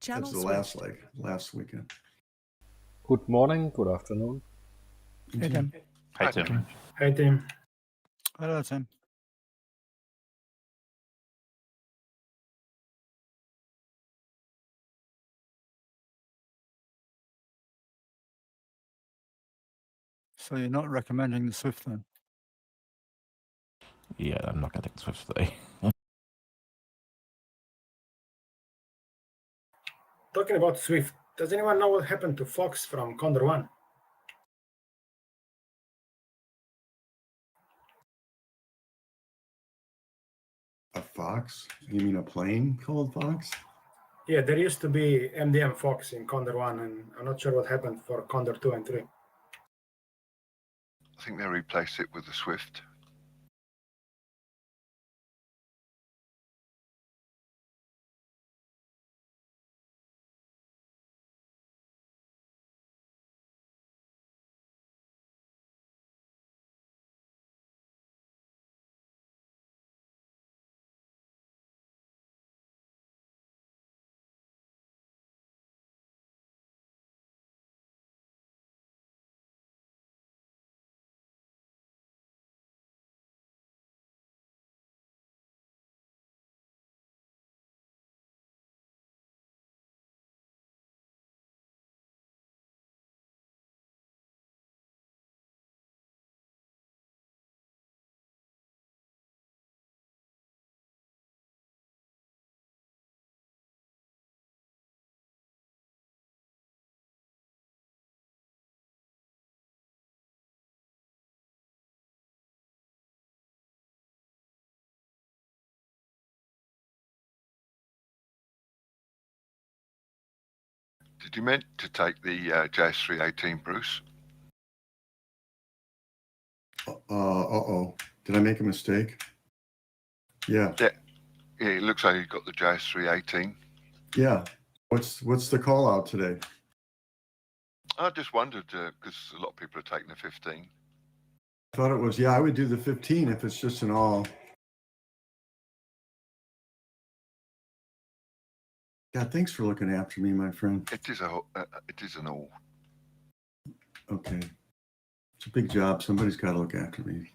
Channel That's the last weekend. Good morning, good afternoon. Hey, Tim. Hi, Tim. Hey, Tim. Hello, Tim. So you're not recommending the Swift then? Yeah, I'm not going to take the Swift today. Talking about Swift, does anyone know what happened to Fox from Condor3? A Fox? You mean a plane called Fox? Yeah, there used to be MDM Fox in Condor3, and I'm not sure what happened for Condor2 and 3. I think they replaced it with the Swift. Did you meant to take the JS318, Bruce? Uh-oh. Did I make a mistake? Yeah. Yeah, it looks like you got the JS318. Yeah. What's the call out today? I just wondered, because a lot of people are taking the 15. I thought it was, I would do the 15 if it's just an all. God, thanks for looking after me, my friend. It is an all. Okay. It's a big job. Somebody's got to look after me.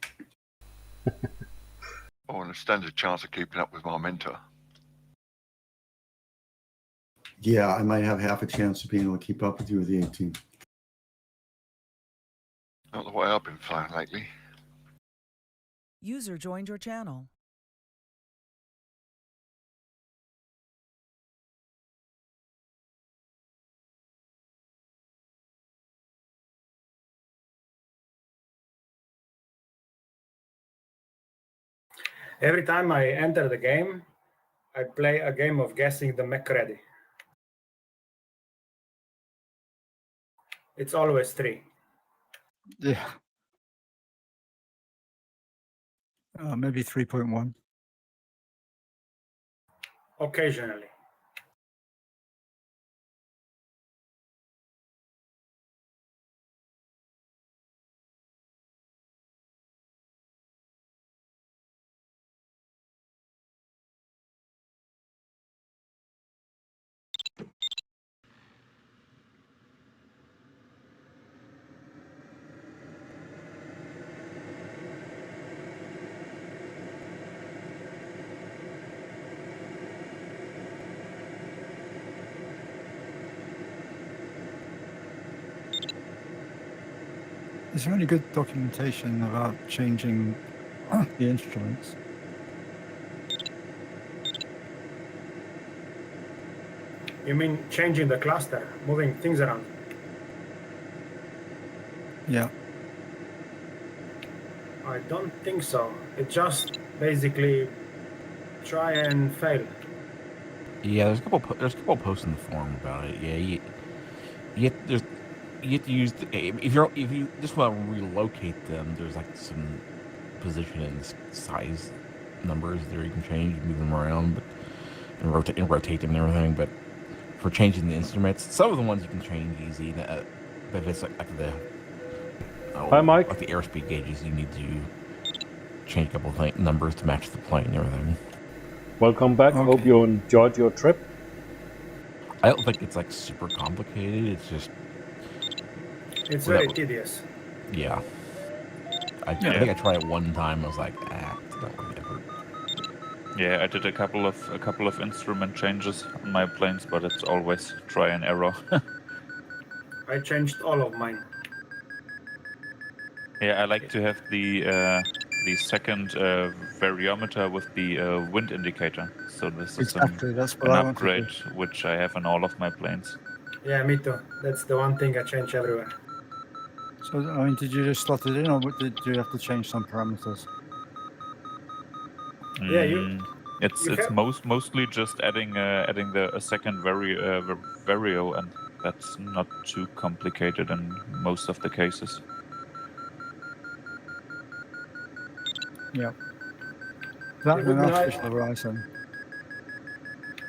Oh, and a standard chance of keeping up with my mentor. Yeah, I might have half a chance of being able to keep up with you with the 18. Not the way I've been flying lately. User joined your channel. Every time I enter the game, I play a game of guessing the mech ready. It's always 3. Yeah. Maybe 3.1. Occasionally. Is there any good documentation about changing the instruments? You mean changing the cluster, moving things around? Yeah. I don't think so. It just basically try and fail. Yeah, there's a couple posts in the forum about it. Yeah, you have to use if you just want to relocate them. There's like some positioning size numbers there you can change, move them around, but and rotate them and everything. But for changing the instruments, some of the ones you can change easy. But if it's like the Hi, Mike. like the airspeed gauges, you need to change a couple of numbers to match the plane and everything. Welcome back. Okay. Hope you enjoyed your trip. I don't think it's like super complicated. It's just It's Well, very that- tedious. yeah. I think I tried it one time. I was like, it's not worth the effort. Yeah, I did a couple of instrument changes on my planes, but it's always try and error. I changed all of mine. Yeah, I like to have the second variometer with the wind indicator. So this is Exactly, that's what an I want to upgrade do. which I have on all of my planes. Yeah, me too. That's the one thing I change everywhere. So, I mean, did you just slot it in, or did you have to change some parameters? Yeah, It's you have- mostly just adding a second vario, and that's not too complicated in most of the cases. Yeah. That It and would an be nice. artificial horizon.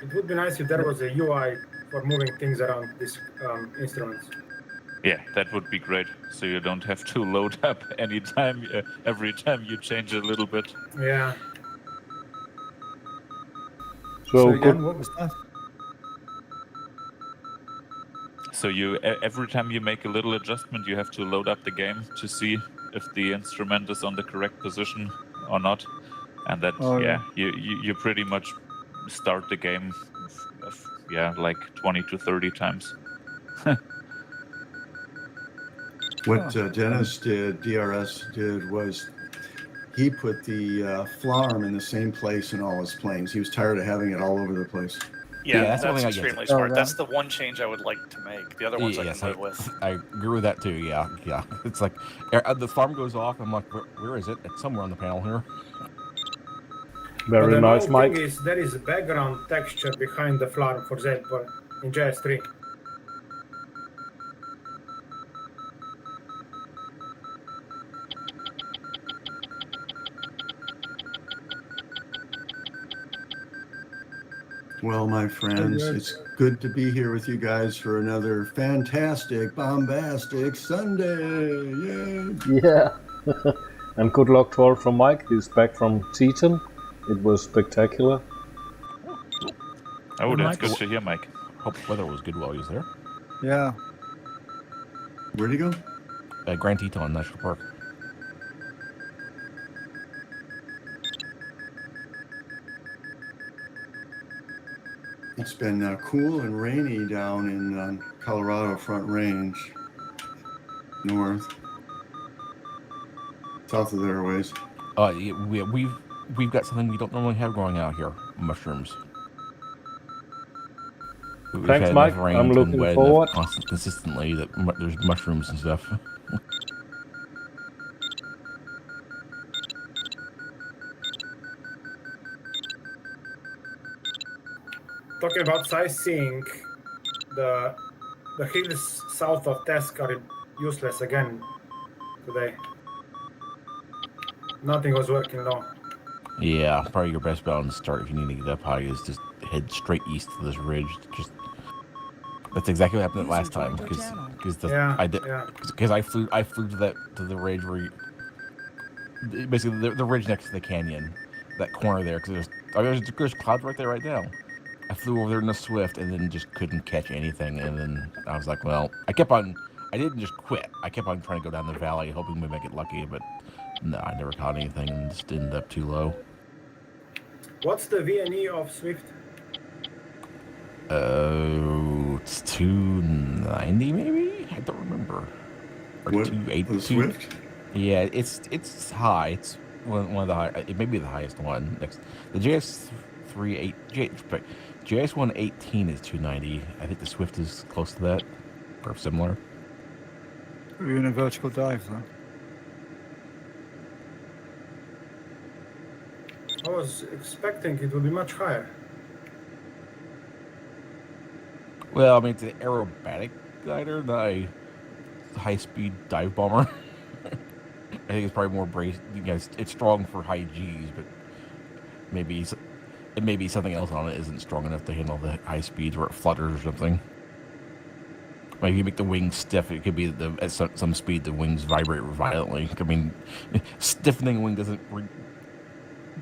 It would be nice if there was a UI for moving things around these instruments. Yeah, that would be great. So you don't have to load up anytime, every time you change a little bit. Yeah. So So again, good. what was that? So every time you make a little adjustment, you have to load up the game to see if the instrument is on the correct position or not, and that Oh, yeah. you pretty much start the game, like 20 to 30 times. What Dennis did, DRS did, was he put the FLARM in the same place in all his planes. He was tired of having it all over the place. Yeah, Yeah, that's one that's thing I get. extremely Oh, smart. that- That's the one change I would like to make. The other ones I Yes, can live with. I agree with that too. Yeah. It's like the farm goes off. I'm like, where is it? It's somewhere on the panel here. But Very the nice, thing Mike. is, there is a background texture behind the flower, for example, in JS3. Well, my friends, good. it's good to be here with you guys for another fantastic, bombastic Sunday. Yay! Yeah. And good luck to all from Mike. He's back from Tchin. It was spectacular. Oh, that's Mike- good to hear, Mike. Hope the weather was good while he was there. Yeah. Where'd he go? Grand Teton National Park. It's been cool and rainy down in Colorado Front Range, north, south of there a ways. We've got something we don't normally have growing out here: mushrooms. We've Thanks, had Mike. enough rain I'm to looking wet forward. enough consistently that there's mushrooms and stuff. Talking about sightseeing, the hills south of Tesk are useless again today. Nothing was working now. Yeah, probably your best bet on the start if you need to get up high is just head straight east to this ridge. That's exactly what happened last time because Yeah, I did yeah. because I flew to the ridge where basically the ridge next to the canyon, that corner there, because there's clouds right there right now. I flew over there in the Swift and then just couldn't catch anything, and then I was like, well, I didn't just quit. I kept on trying to go down the valley, hoping we might get lucky, but no, I never caught anything and just ended up too low. What's the VNE of Swift? It's 290 maybe? I don't remember. Or What? 280. The Swift? Yeah, it's high. It's one of the high. It may be the highest one. Next, the JS 118 is 290. I think the Swift is close to that, or similar. Are you in a vertical dive, though? I was expecting it would be much higher. Well, I mean, it's an aerobatic glider, not a high-speed dive bomber. I think it's probably more braced. You guys, it's strong for high G's, but maybe something else on it isn't strong enough to handle the high speeds where it flutters or something. Maybe you make the wings stiff. It could be that at some speed the wings vibrate violently. I mean, stiffening a wing doesn't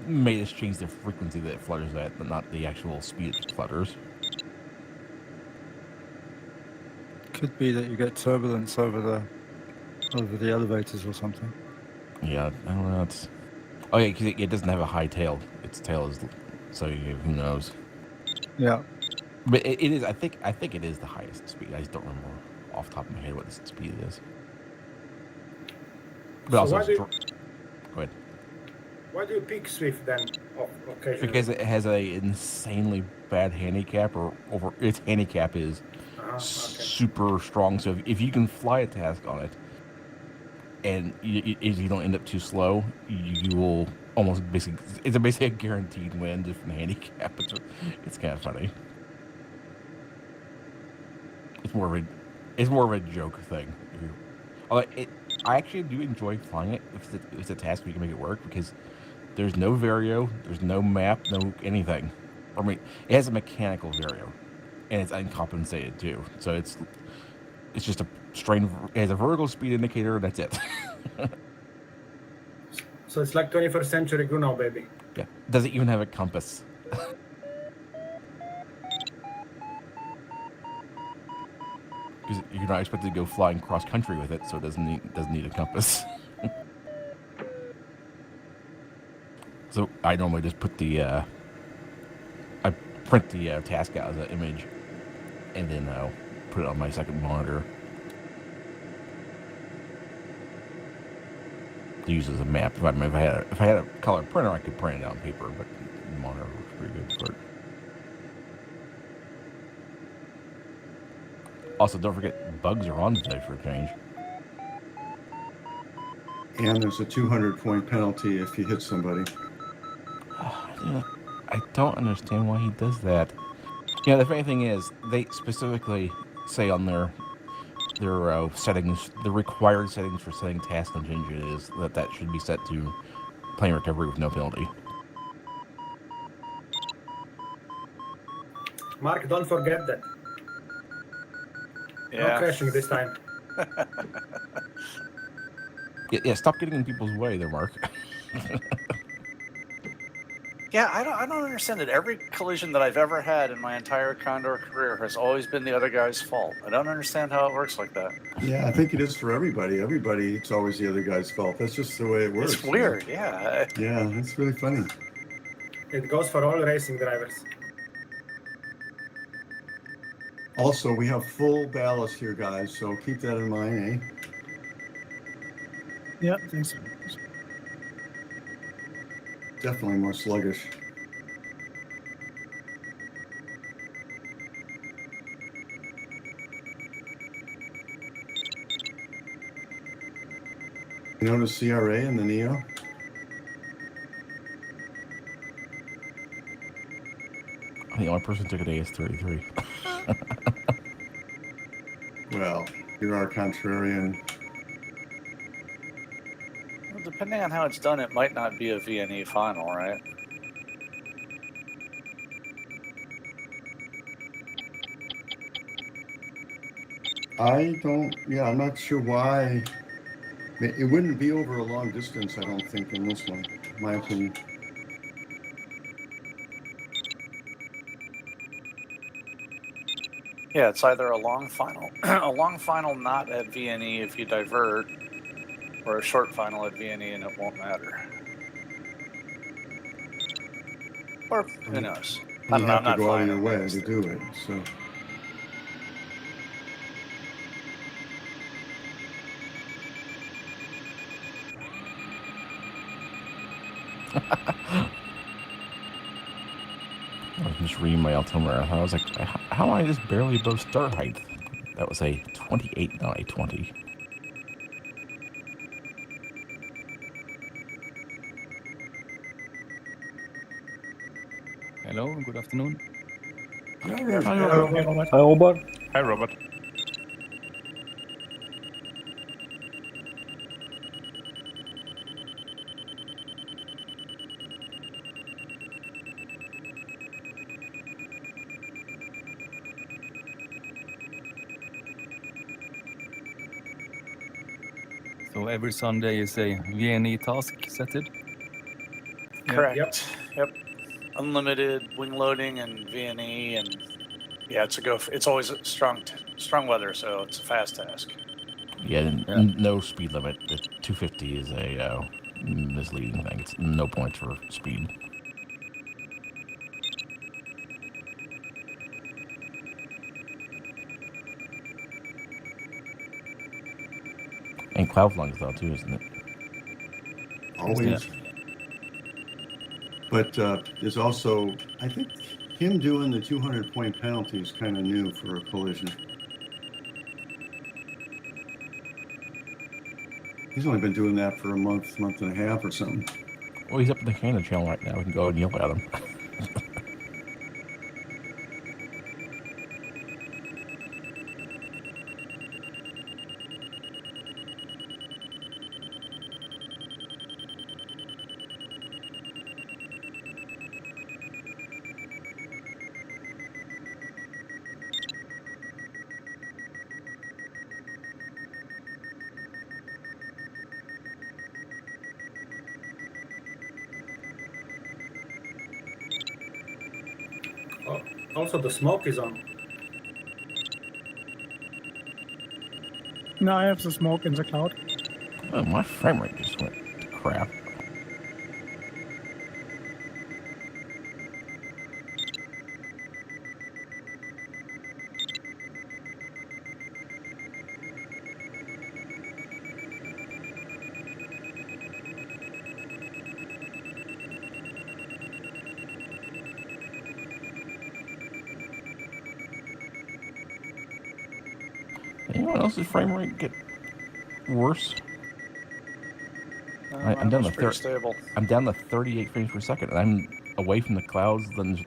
may just change the frequency that it flutters at, but not the actual speed it flutters. Could be that you get turbulence over the elevators or something. Yeah, I don't know. It's oh yeah, 'cause it doesn't have a high tail. Its tail is so who knows. Yeah. But it is. I think it is the highest speed. I just don't remember off the top of my head what the speed is. But So also, why do go ahead. Why do you pick Swift then? Occasionally. Because it has a insanely bad handicap, or over its handicap is Okay. super strong. So if you can fly a task on it, and if you don't end up too slow, you will almost it's basically a guaranteed win just from the handicap. It's kind of funny. It's more of a joke thing. I actually do enjoy flying it if it's a task where you can make it work, because there's no vario, there's no map, no anything. I mean, it has a mechanical vario, and it's uncompensated too. So it's just a strain. It has a vertical speed indicator, and that's it. So it's like 21st century Grunow, baby. Yeah, doesn't even have a compass. Because you're not expected to go flying cross country with it, so it doesn't need a compass. So I normally just put I print the task out as an image, and then I'll put it on my second monitor to use as a map. If I had a color printer, I could print it out on paper, but the monitor works pretty good for it. Also, don't forget bugs are on today for a change. And there's a 200-point penalty if you hit somebody. I don't understand why he does that. Yeah, the funny thing is, they specifically say on their settings, the required settings for setting task on Ginger is that should be set to plane recovery with no penalty. Mark, don't forget that. Yeah. No crashing this time. Yeah, stop getting in people's way there, Mark. Yeah, I don't understand it. Every collision that I've ever had in my entire Condor career has always been the other guy's fault. I don't understand how it works like that. Yeah, I think it is for everybody. It's always the other guy's fault. That's just the way it works. It's weird, yeah. Yeah, it's really funny. It goes for all racing drivers. Also, we have full ballast here, guys, so keep that in mind, eh? Yeah, thanks. Definitely more sluggish. You notice CRA in the Neo? I think the only person who took it is 33. Well, you're our contrarian. Well, depending on how it's done, it might not be a VNE final, right? I'm not sure why. It wouldn't be over a long distance, I don't think, in this one, my opinion. Yeah, it's either a long final, not at VNE if you divert, or a short final at VNE and it won't matter. Or who knows? I don't You know. have I'm to not go out of flying your it. way to do it, so. I was just reading my altimeter. I was like, how am I just barely above start height? That was a 28, not a 20. Hello, good afternoon. Hi, Robert. Hi, Robert. So every Sunday is a VNE task set it? Correct. Yep. Unlimited wing loading and VNE and Yeah, it's always strong weather, so it's a fast task. Yeah, no speed limit. The 250 is a misleading thing. It's no points for speed. And cloud flying style too, isn't it? Always. But there's also, I think, him doing the 200-point penalty is kind of new for a collision. He's only been doing that for a month and a half or something. Well, he's up in the Canada channel right now. We can go and yell at him. Also, the smoke is on. No, I have the smoke in the cloud. Oh, my frame rate just went to crap. Anyone else's frame rate get worse? I'm down to pretty stable. I'm down to 38 frames per second, and I'm away from the clouds. Then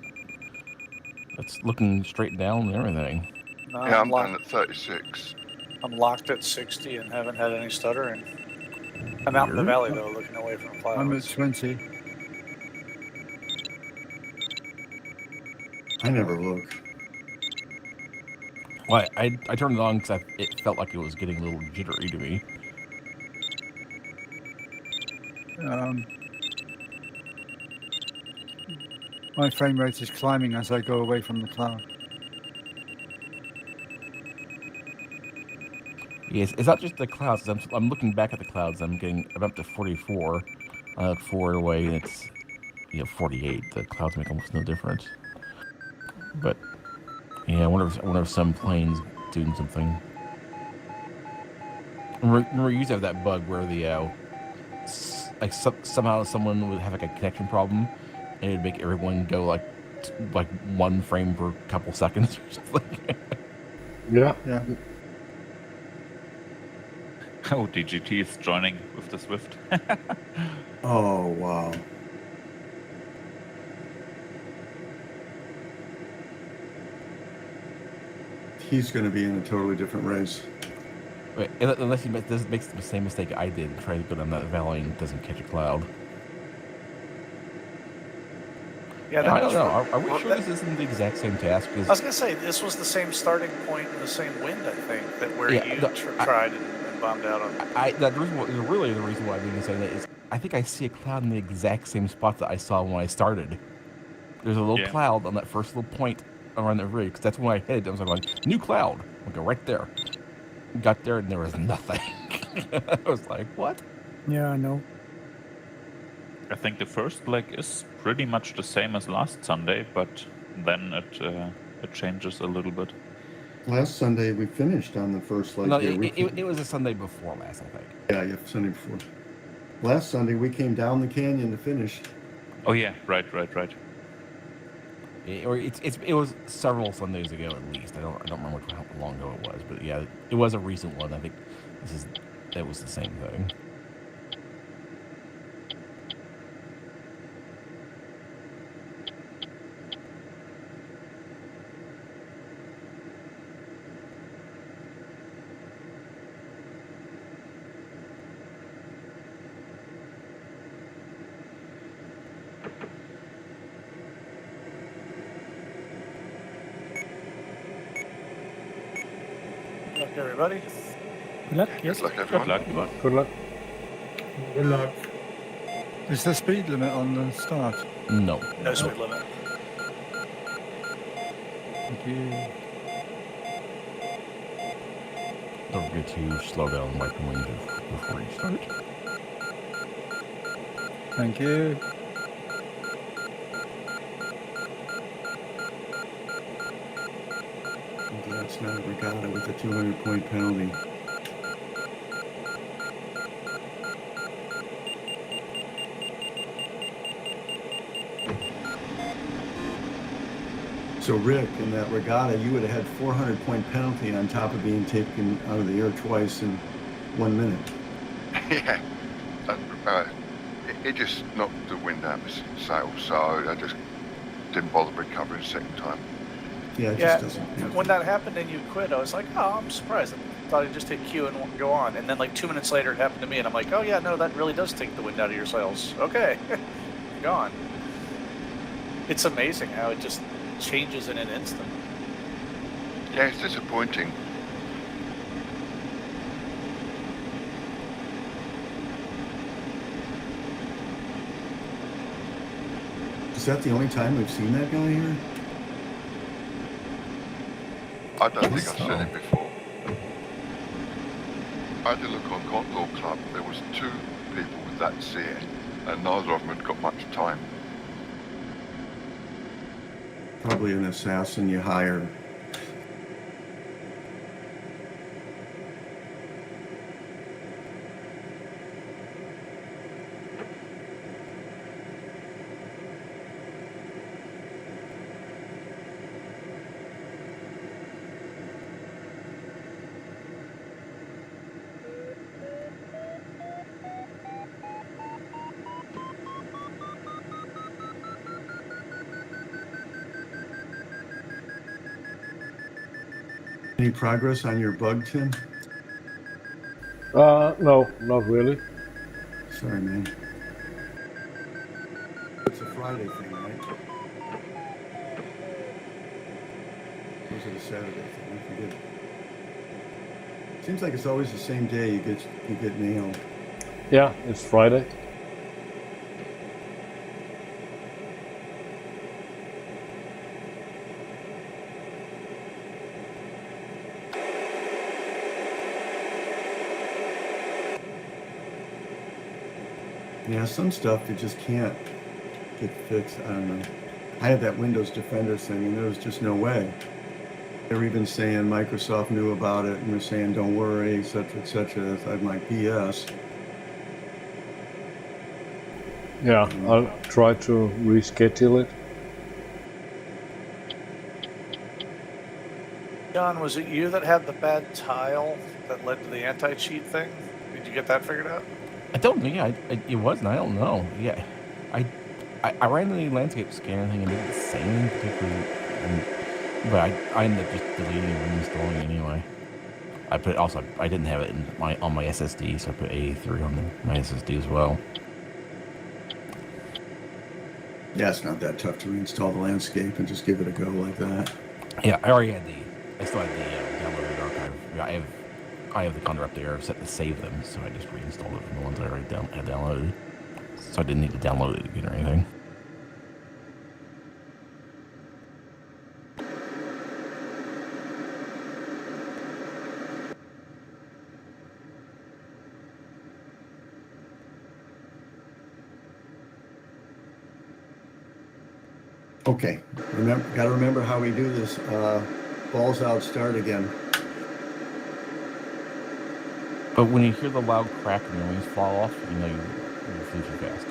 it's looking straight down and everything. No, Yeah, I'm down at 36. I'm locked at 60 and haven't had any stuttering. I'm out in the valley though, looking away from the clouds. I'm at 20. I never look. Well, I turned it on because it felt like it was getting a little jittery to me. My frame rate is climbing as I go away from the cloud. Yes, it's not just the clouds. I'm looking back at the clouds. I'm up to 44, 4 away, and it's 48. The clouds make almost no difference. But yeah, I wonder if some plane's doing something. Remember, you used to have that bug where the somehow someone would have like a connection problem, and it'd make everyone go like 1 frame per couple seconds or something. Yeah. Oh, DGT is joining with the Swift. Oh, wow. He's going to be in a totally different race. Wait, unless he makes the same mistake I did and tries to go down that valley and doesn't catch a cloud. Yeah, I don't know. Are we sure this isn't the exact same task? I was gonna say this was the same starting point and the same wind. I think you tried and bombed out on. The reason why I'm even saying that is I think I see a cloud in the exact same spot that I saw when I started. There's a little cloud on that first little point around the rig, because that's when I hit. I was like, new cloud. I'll go right there. Got there and there was nothing. I was like, what? Yeah, I know. I think the first leg is pretty much the same as last Sunday, but then it changes a little bit. Last Sunday we finished on the first leg. No, it was a Sunday before last, I think. Yeah, Sunday before. Last Sunday we came down the canyon to finish. Oh yeah, right. It was several Sundays ago at least. I don't remember how long ago it was, but yeah, it was a recent one. I think that was the same thing. Good luck, everybody. Good luck. Yes. Good luck, everyone. Good luck. Good luck. Is there speed limit on the start? No. No speed limit. Thank you. Don't forget to slow down and wipe your wings before you start. Thank you. That's not a regatta with a 200-point penalty. So Rick, in that regatta, you would have had 400-point penalty on top of being taken out of the air twice in 1 minute. Yeah. It just knocked the wind out of his sails, so I just didn't bother recovering the second time. Yeah, it Yeah, just doesn't. when that happened and you quit, I was like, oh, I'm surprised. I thought I'd just hit Q and go on. And then like 2 minutes later, it happened to me, and I'm like, oh yeah, no, that really does take the wind out of your sails. Okay, gone. It's amazing how it just changes in an instant. Yeah, it's disappointing. Is that the only time we've seen that guy here? I don't think I've seen it before. I had to look on Condor Club. There was 2 people with that seeing, and neither of them had got much time. Probably an assassin you hire. Any progress on your bug, Tim? No, not really. Sorry, man. It's a Friday thing, right? Or is it a Saturday thing? I forget. Seems like it's always the same day you get nailed. Yeah, it's Friday. Yeah, some stuff you just can't get fixed. I don't know. I had that Windows Defender thing, and there was just no way. They were even saying Microsoft knew about it, and they're saying, don't worry, et cetera, et cetera. I'm like, BS. Yeah, I'll try to reschedule it. John, was it you that had the bad tile that led to the anti-cheat thing? Did you get that figured out? I don't think it wasn't. I don't know. Yeah, I ran the landscape scanner thing and didn't say anything particularly, but I ended up just deleting and reinstalling it anyway. I didn't have it on my SSD, so I put A3 on my SSD as well. Yeah, it's not that tough to reinstall the landscape and just give it a go like that. Yeah, I still had the downloaded archive. Yeah, I have the Condor up there set to save them, so I just reinstalled it from the ones I already had downloaded. So I didn't need to download it again or anything. Okay, got to remember how we do this. Balls out, start again. But when you hear the loud crack and your wings fall off, you know you're flew too fast.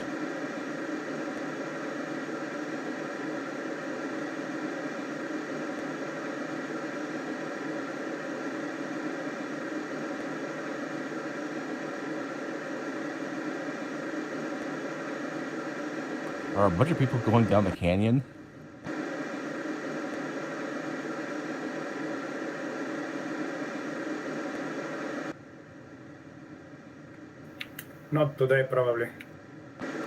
Are a bunch of people going down the canyon? Not today, probably.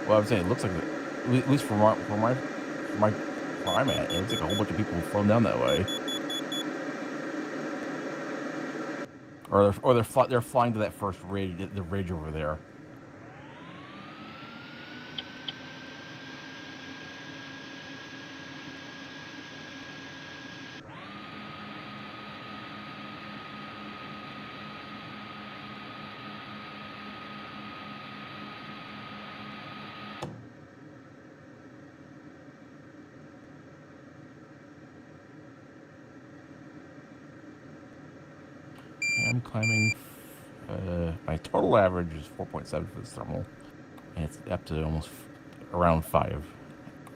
Well, I'm saying it looks like, at least from where I'm at, it looks like a whole bunch of people have flown down that way. Or they're flying to that first ridge, the ridge over there. I'm climbing. My total average is 4.7 for this thermal, and it's up to almost around 5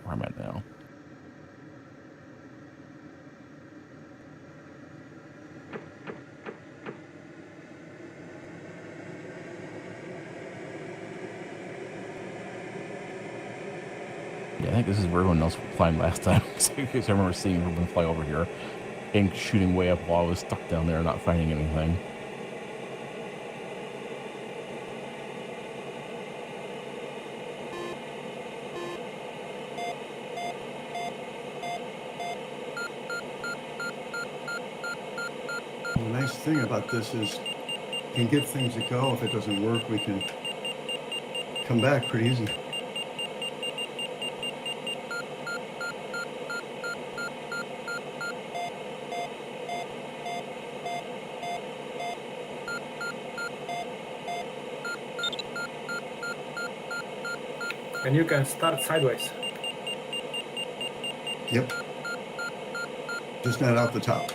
where I'm at now. Yeah, I think this is where everyone else climbed last time. Because I remember seeing everyone fly over here and shooting way up while I was stuck down there not finding anything. The nice thing about this is we can get things to go. If it doesn't work, we can come back pretty easy. And you can start sideways. Yep. Just not out the top.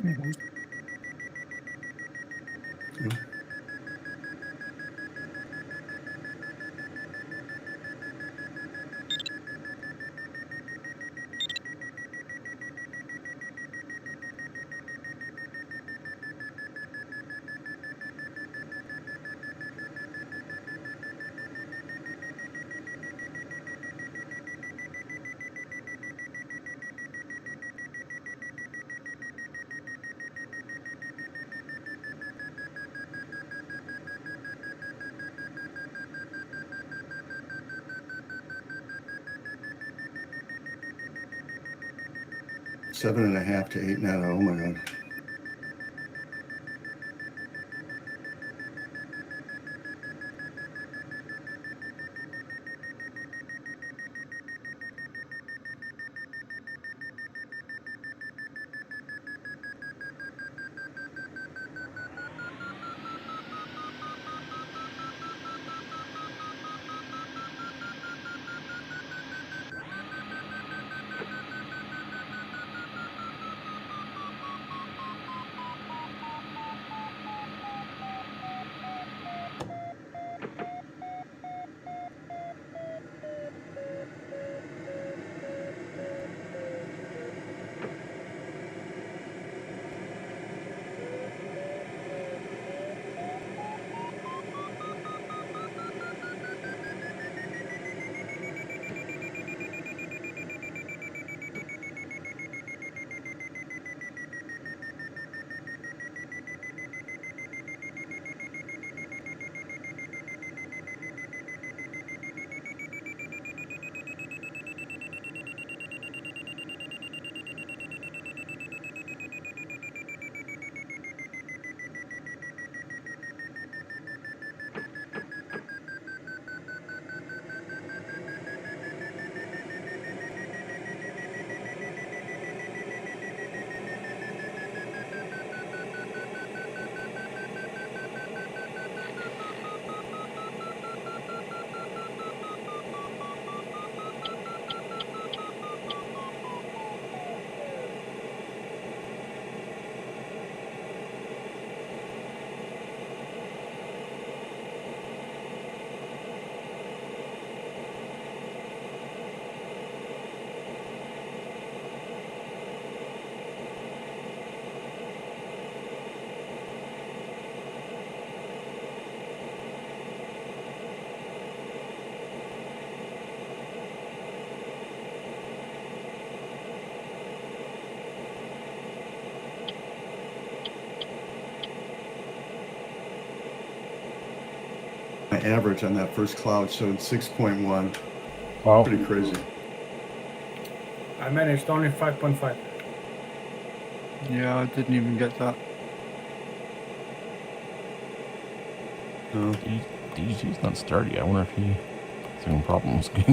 Mhm. Yeah. Seven and a half to 8.9. Oh my God. average on that first cloud showed 6.1. Wow. Pretty crazy. I managed only 5.5. Yeah, I didn't even get that. No. DG's not sturdy. I wonder if he's having problems. Does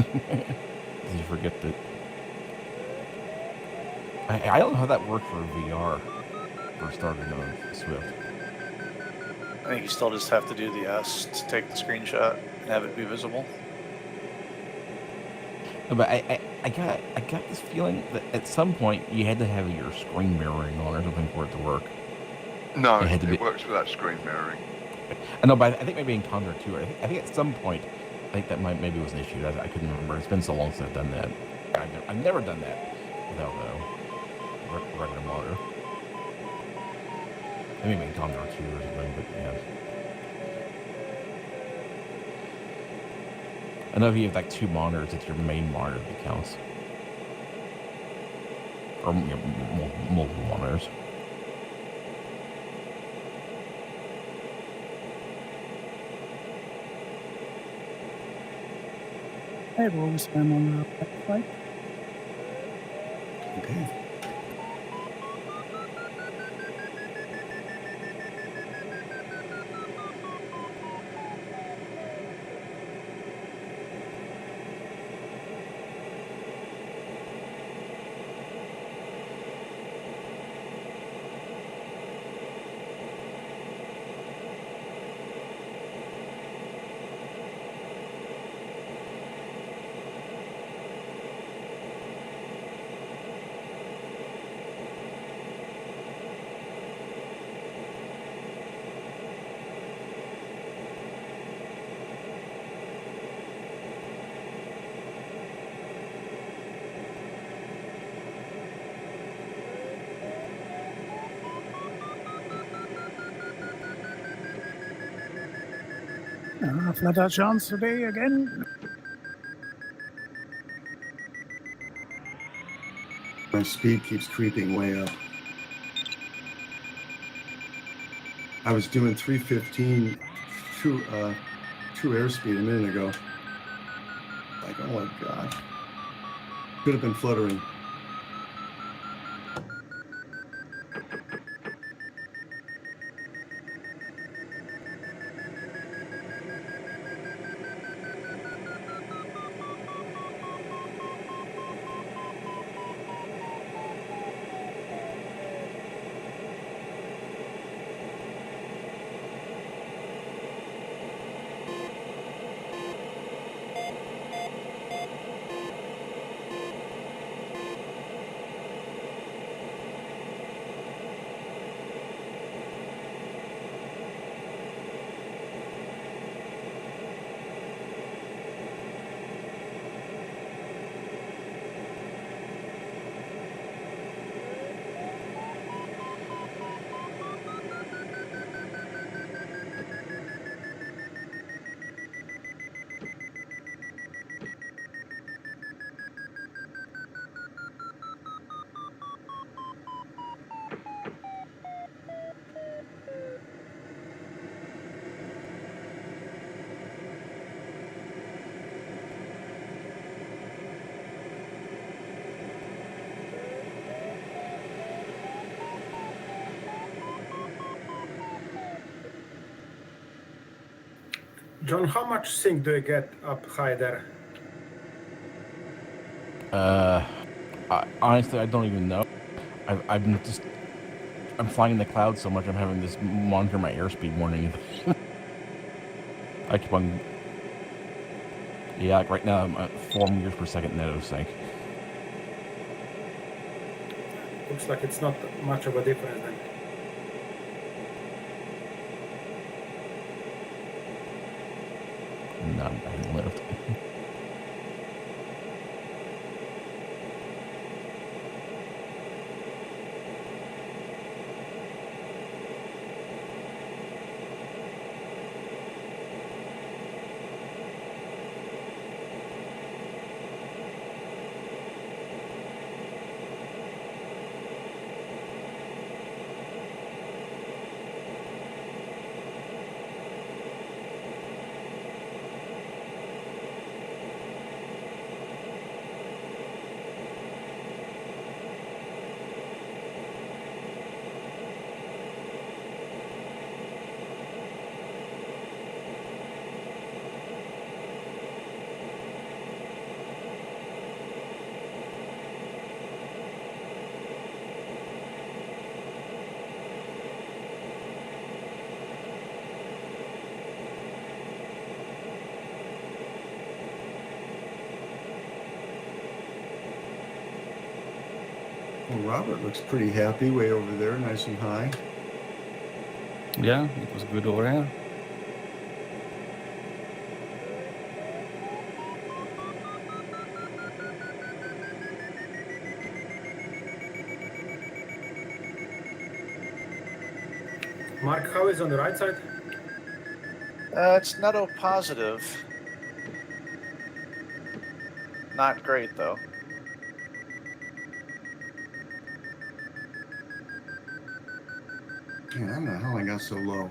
he forget that? I don't know how that worked for VR for starting on Swift. I think you still just have to do the S to take the screenshot and have it be visible. But I got this feeling that at some point you had to have your screen mirroring on or something for it to work. No, It had to be- it works without screen mirroring. I know, but I think maybe in Condor3, I think at some point, I think that maybe was an issue. I couldn't remember. It's been so long since I've done that. I've never done that without a regular monitor. Maybe in Condor2 or something, but yeah. I know if you have like 2 monitors, it's your main monitor that counts. Or multiple monitors. Hey, we'll spam on the website. Okay. I've had a chance today again. My speed keeps creeping way up. I was doing 315 true airspeed a minute ago. Like, oh my God. Could have been fluttering. John, how much sync do you get up high there? Honestly, I don't even know. I'm flying in the clouds so much. I'm having this monitor my airspeed more than anything. I keep on. Yeah, like right now I'm at 4 meters per second net of sync. Looks like it's not much of a difference then. No, I'm back in the lift. Well, Robert looks pretty happy way over there, nice and high. Yeah, it was good over here. Mark, how is on the right side? It's netto positive. Not great though. Man, I don't know how I got so low.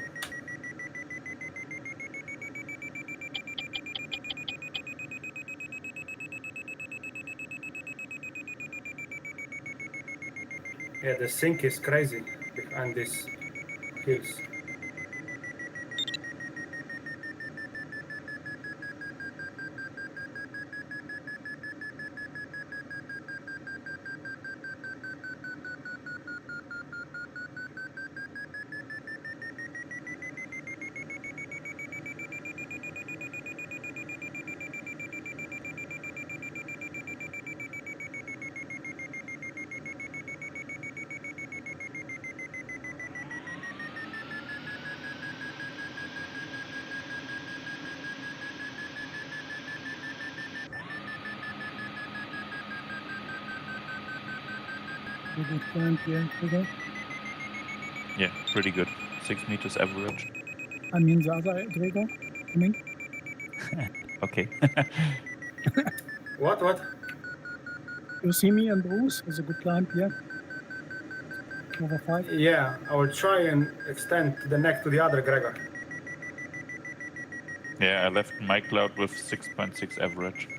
Yeah, the sink is crazy behind these hills. A good climb here, Gregor. Yeah, pretty good. 6 meters average. I mean the other Gregor. I mean, Okay. What? you see me and Bruce with a good climb here. Over 5. Yeah, I will try and extend the neck to the other Gregor. Yeah, I left my cloud with 6.6 average.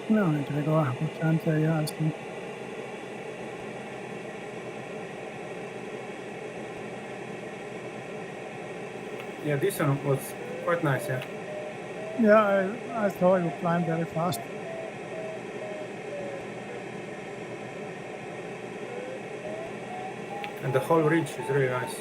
No, Gregor, good climb there, yeah, I think. Yeah, this one was quite nice, yeah. Yeah, I thought you climbed very fast. And the whole ridge is really nice.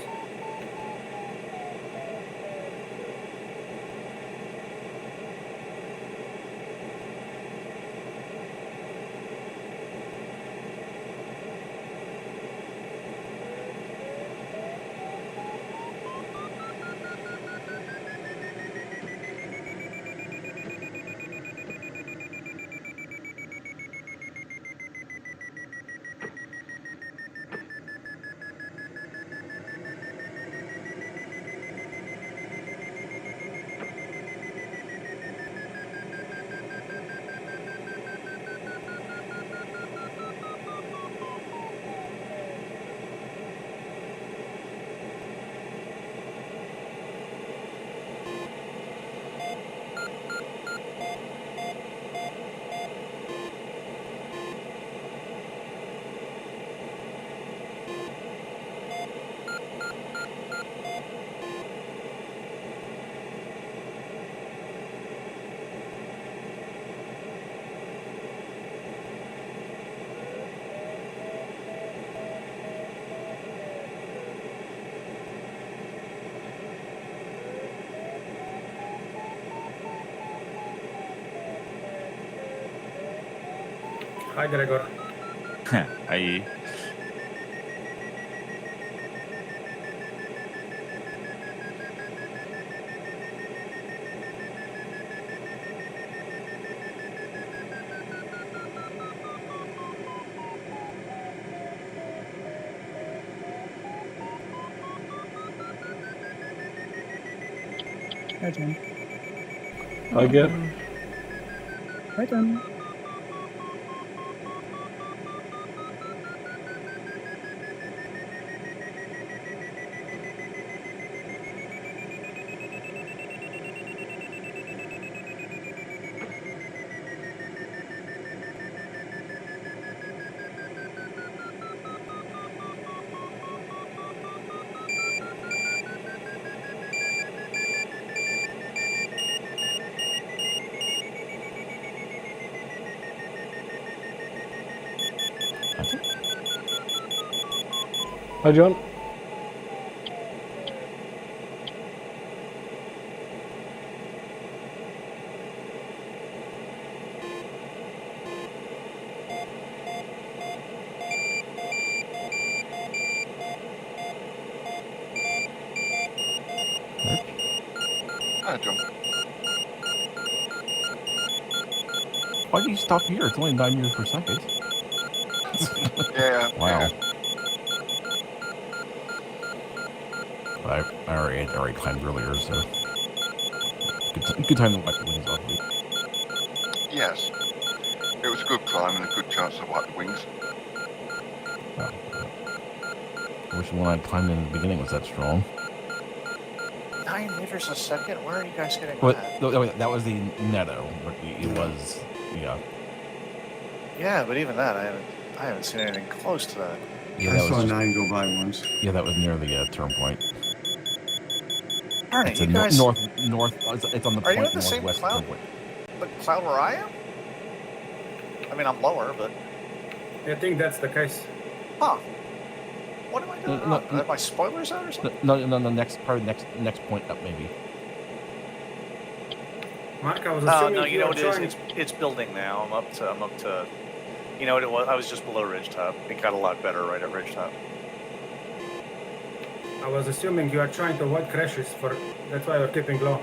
Hi, Gregor. Hi. Hi, John. I get. Hi, John. Hi, John. Hi, John. Why do you stop here? It's only 9 meters per second. Yeah. Wow. Yeah. But I already climbed earlier, so good time to wipe the wings off me. Yes. It was a good climb and a good chance to wipe the wings. I wish the one I climbed in the beginning was that strong. 9 meters a second? Where are you guys getting But that? that was the Netto. But it was, yeah. Yeah, but even that, I haven't seen anything close to that. Yeah, I that saw was just, 9 go by once. yeah, that was near the turn point. Arnie, It's you a guys, north. It's on the are you point in the same northwest cloud? turn point. The cloud where I am? I mean, I'm lower, but I think that's the case. huh? What am I doing No, wrong? no, Are my spoilers out or something? No, next point up maybe. Mark, I was Oh assuming no, you know were what it is? trying. It's building now. I'm up to. You know what it was? I was just below ridgetop. It got a lot better right at ridgetop. I was assuming you are trying to avoid crashes. That's why you're keeping low.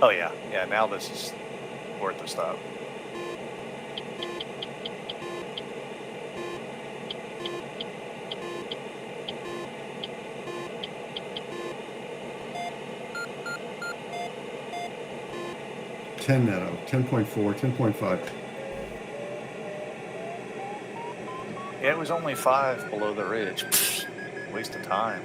Oh yeah, yeah. Now this is worth the stop. Ten Netto, 10.4, 10.5. Yeah, it was only 5 below the ridge. Pfft, waste of time.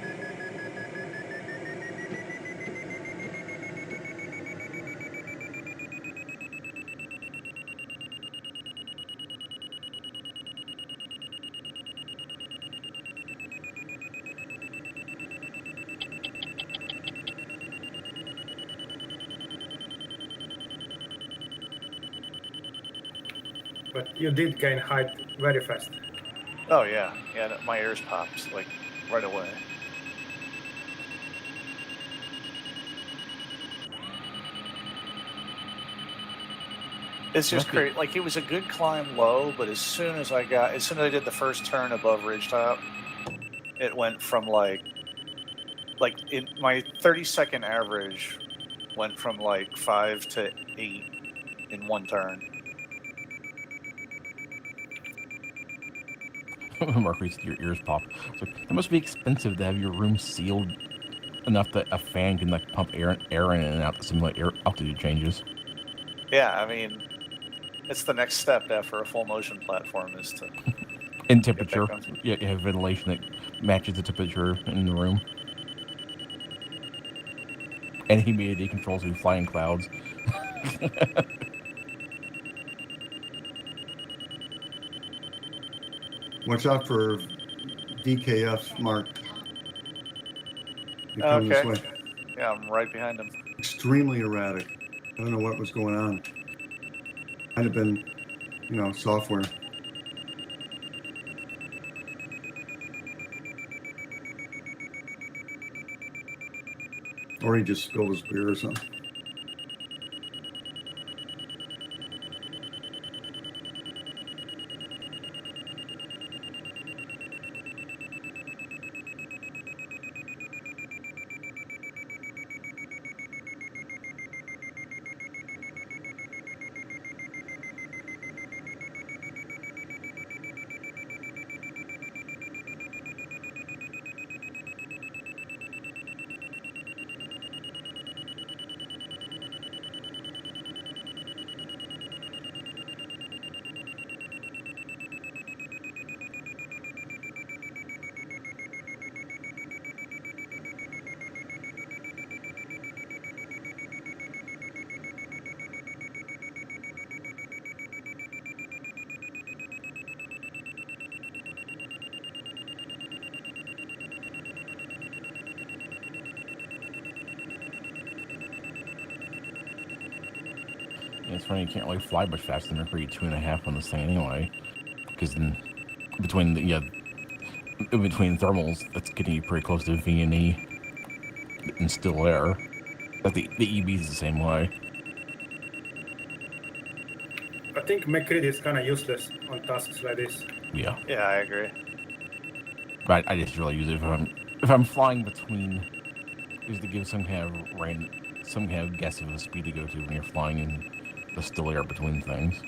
But you did gain height very fast. Oh yeah, yeah. My ears popped like right away. It's just crazy. Like it was a good climb low, but as soon as I did the first turn above ridgetop, it went from like in my 30-second average went from like 5 to 8 in one turn. Mercury's your ears pop. It's like, it must be expensive to have your room sealed enough that a fan can like pump air in and out to simulate air altitude changes. Yeah, I mean, it's the next step after a full motion platform is to. In temperature, you have ventilation that matches the temperature in the room, and humidity controls through flying clouds. Watch out for DKF, Mark. They come this way. Yeah, I'm right behind him. Extremely erratic. I don't know what was going on. Might have been, software. Or he just spilled his beer or something. It's funny, you can't really fly much faster than Mercury 2.5 on this thing anyway. Because then, between between thermals, that's getting you pretty close to V&E and still air. But the EB is the same way. I think McCready is kind of useless on tasks like this. Yeah. Yeah, I agree. But I just really use it if I'm flying between, is to give some kind of guess of a speed to go to when you're flying in the still air between things.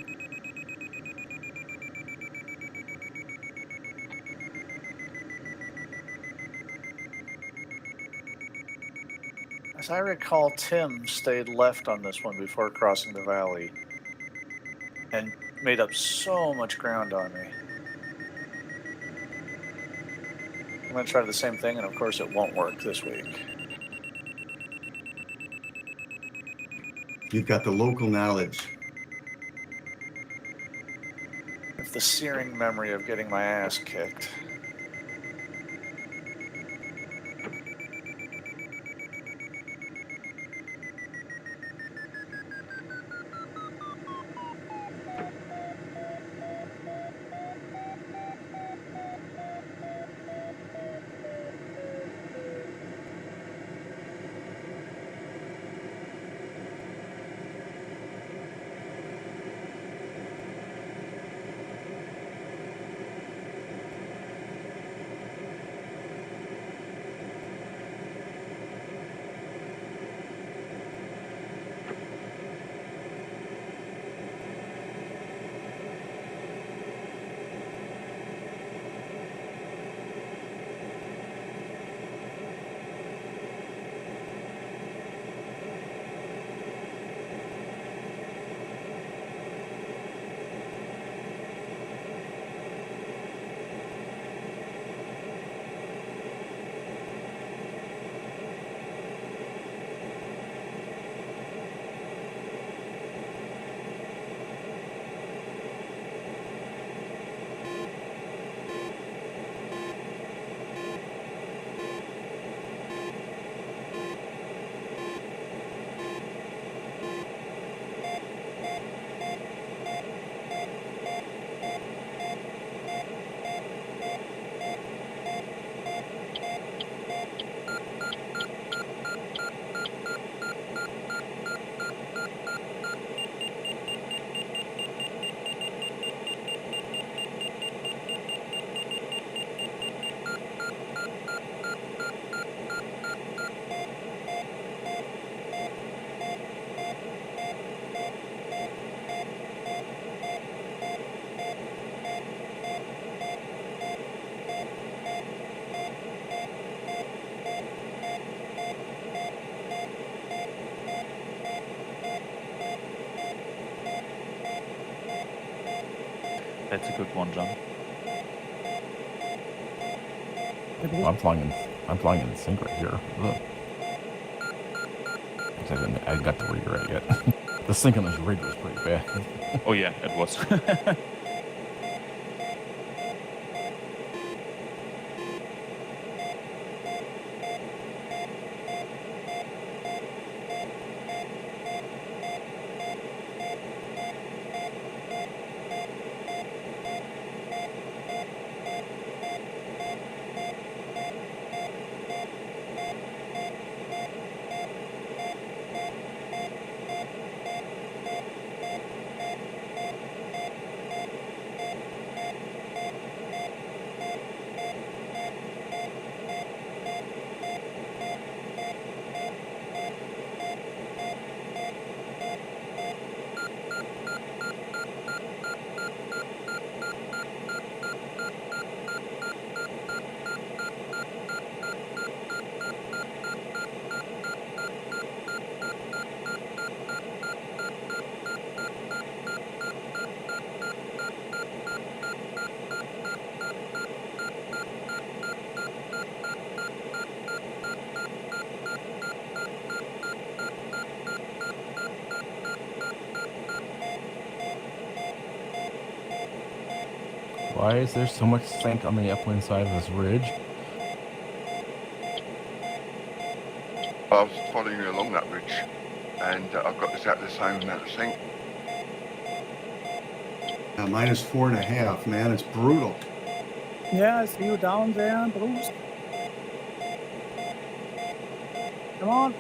As I recall, Tim stayed left on this one before crossing the valley and made up so much ground on me. I'm going to try the same thing, and of course it won't work this week. You've got the local knowledge. With the searing memory of getting my ass kicked. That's a good one, John. Well, I'm flying in sync right here. Ugh. I got to where you're at yet. The sync on this rig was pretty bad. Oh yeah, it was. Why is there so much sink on the upwind side of this ridge? I was following you along that ridge, and I've got exactly the same amount of sink. Yeah, minus 4.5, man. It's brutal. Yeah, I see you down there, Bruce. Come on.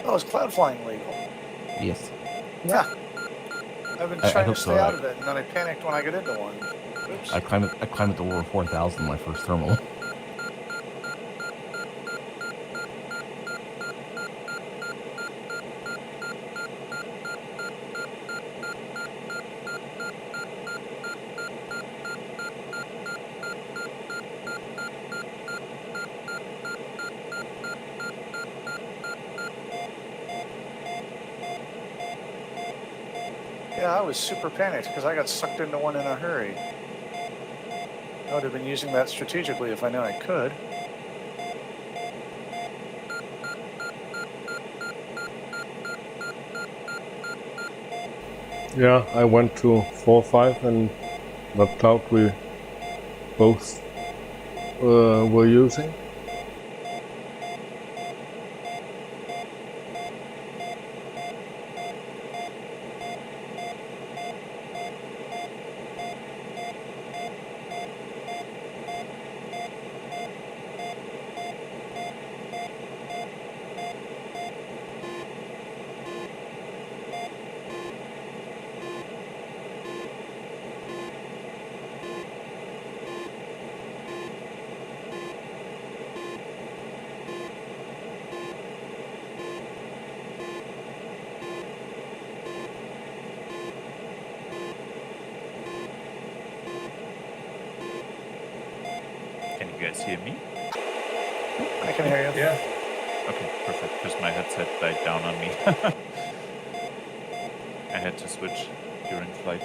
Oh, is cloud flying legal? Yes. Yeah. I've been I trying to hope stay so. out of it, and then I panicked when I got into one. Oops. I climbed it to over 4,000 my first thermal. Yeah, I was super panicked because I got sucked into one in a hurry. I would have been using that strategically if I knew I could. Yeah, I went to 4-5 and that cloud we both were using. Can you guys hear me? I can hear you. Yeah. Okay, perfect, because my headset died down on me. I had to switch during flight.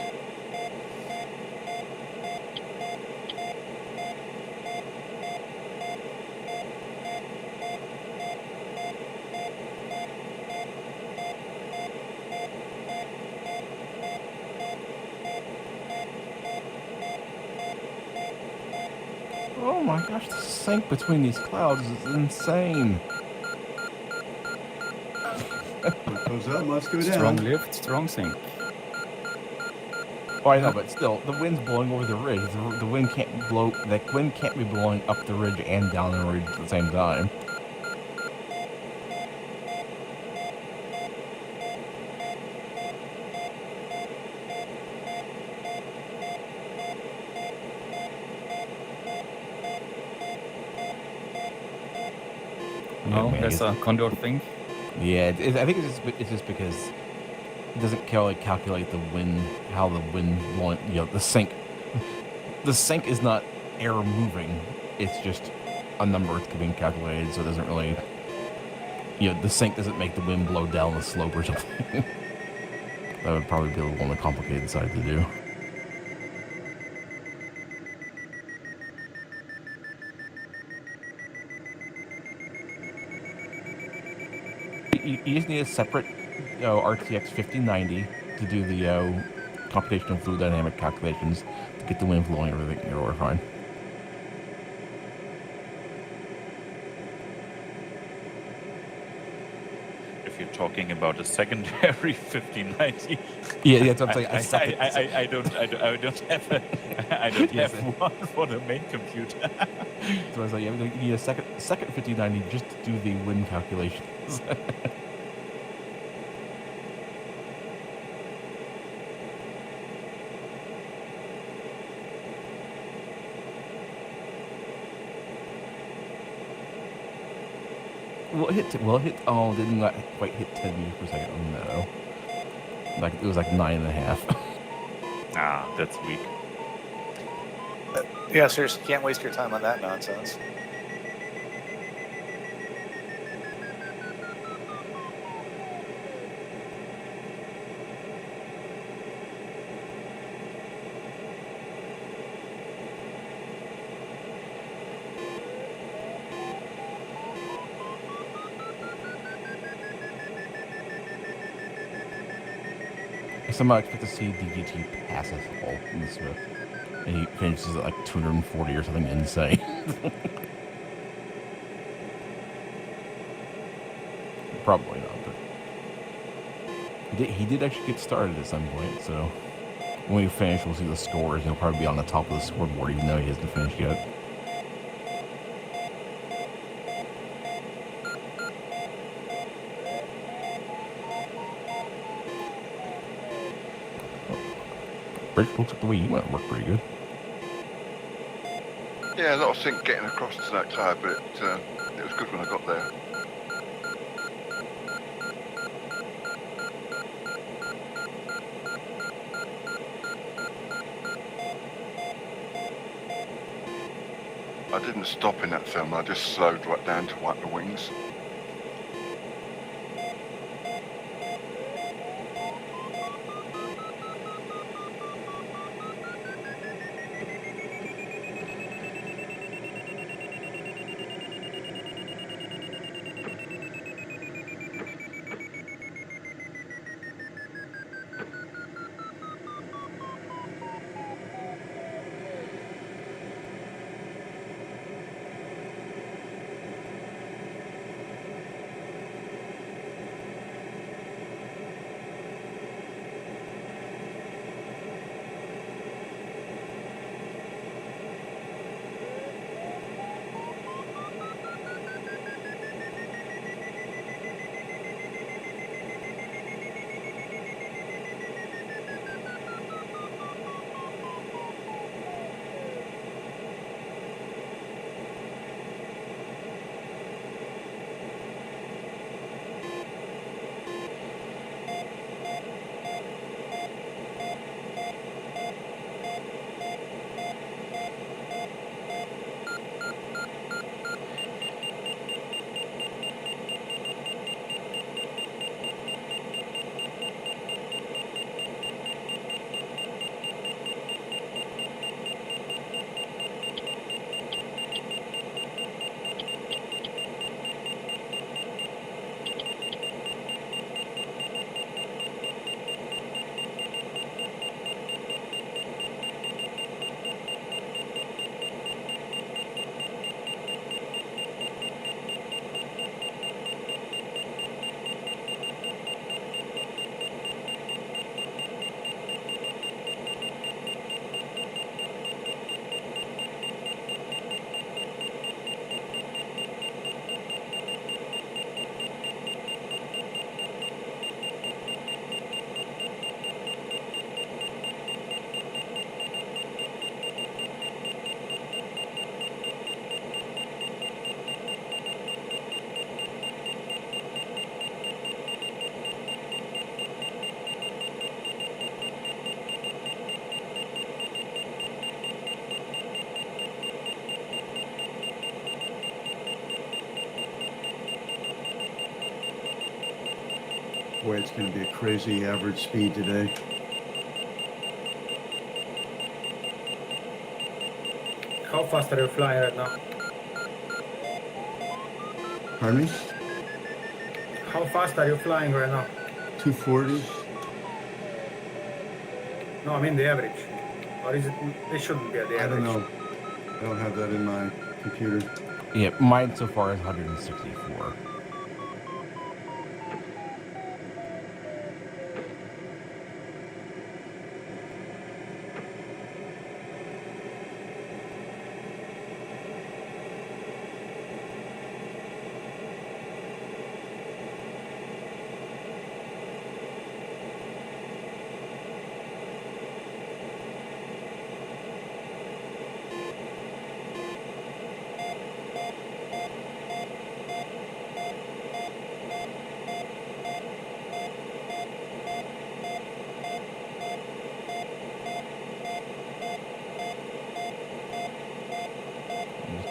Oh my gosh, the sink between these clouds is insane. What goes up must go Strong down. lift, strong sink. Oh, I know, but still, the wind's blowing over the ridge. The wind can't blow. The wind can't be blowing up the ridge and down the ridge at the same time. No, I mean, I that's guess- a Condor thing. Yeah, I think it's just because it doesn't calculate the wind, how the wind blowing. You know, the sink. The sink is not air moving. It's just a number it's being calculated, so it doesn't really. You know, the sink doesn't make the wind blow down the slope or something. That would probably be a little on the complicated side to do. You just need a separate RTX 5090 to do the computational fluid dynamic calculations to get the wind flowing and everything. You're fine. If you're talking about a secondary 5090, Yeah, that's what I'm saying. I don't have one for the main computer. So I was like, yeah, you need a second 5090 just to do the wind calculations. Well, it hit. Oh, didn't not quite hit 10 meters per second. No, like it was like 9.5. Ah, that's weak. Yeah, seriously, can't waste your time on that nonsense. somehow I expect to see DGT pass us all in the Smith. And he finishes at like 240 or something insane. Probably not, but he did actually get started at some point, so when we finish, we'll see the scores. He'll probably be on the top of the scoreboard, even though he hasn't finished yet. Bridge looks like the way you went worked pretty good. Yeah, a lot of think getting across to that tire, but it was good when I got there. I didn't stop in that film, I just slowed right down to wipe the wings. Boy, it's going to be a crazy average speed today. How fast are you flying right now? Pardon me? How fast are you flying right now? 240? No, I mean the average. Or is it? It shouldn't be at the I average. don't know. I don't have that in my computer. Yeah, mine so far is 164.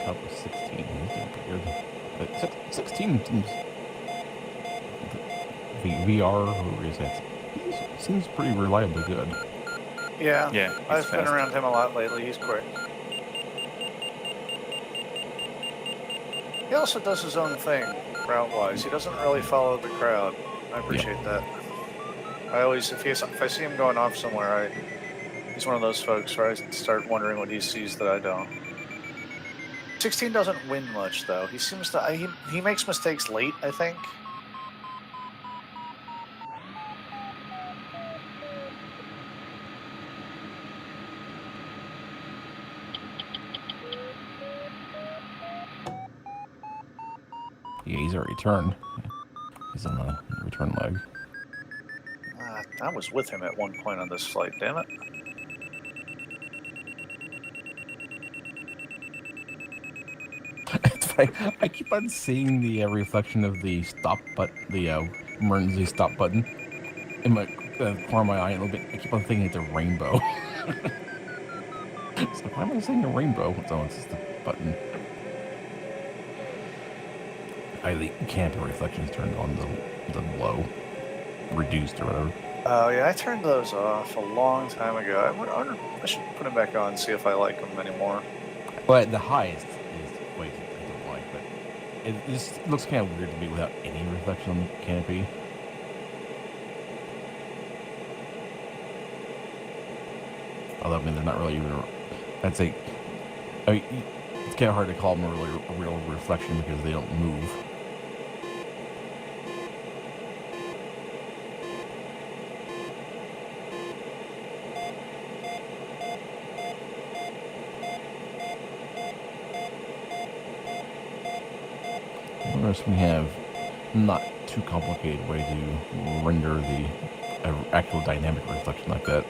Up with 16. He's doing pretty good. But 16 seems. VR, whoever is that, seems pretty reliably good. Yeah, Yeah, I've he's been fast. around him a lot lately. He's quick. He also does his own thing, route-wise. He doesn't really follow the crowd. I appreciate that. I always, if I see him going off somewhere, he's one of those folks where I start wondering what he sees that I don't. 16 doesn't win much though. He seems to he makes mistakes late, I think. Yeah, he's already turned. He's on the return leg. I was with him at one point on this flight, damn it. It's funny. I keep on seeing the reflection of the stop the emergency stop button in my corner of my eye a little bit. I keep on thinking it's a rainbow. It's like, why am I seeing a rainbow? Oh, it's just the button. The canopy reflections turned on the low, reduced or whatever. Oh yeah, I turned those off a long time ago. I should put them back on and see if I like them anymore. But the highest is quite I don't like, but it just looks kind of weird to me without any reflection on the canopy. Although I mean they're not really even. I'd say, I mean, it's kind of hard to call them a real reflection because they don't move. Notice we have not too complicated way to render the actual dynamic reflection like that.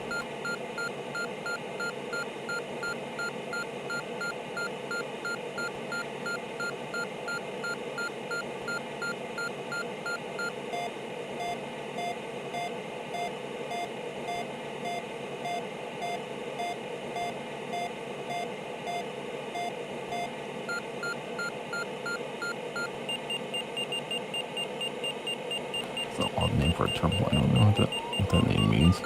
It's an odd name for a terminal. I don't know what that name means.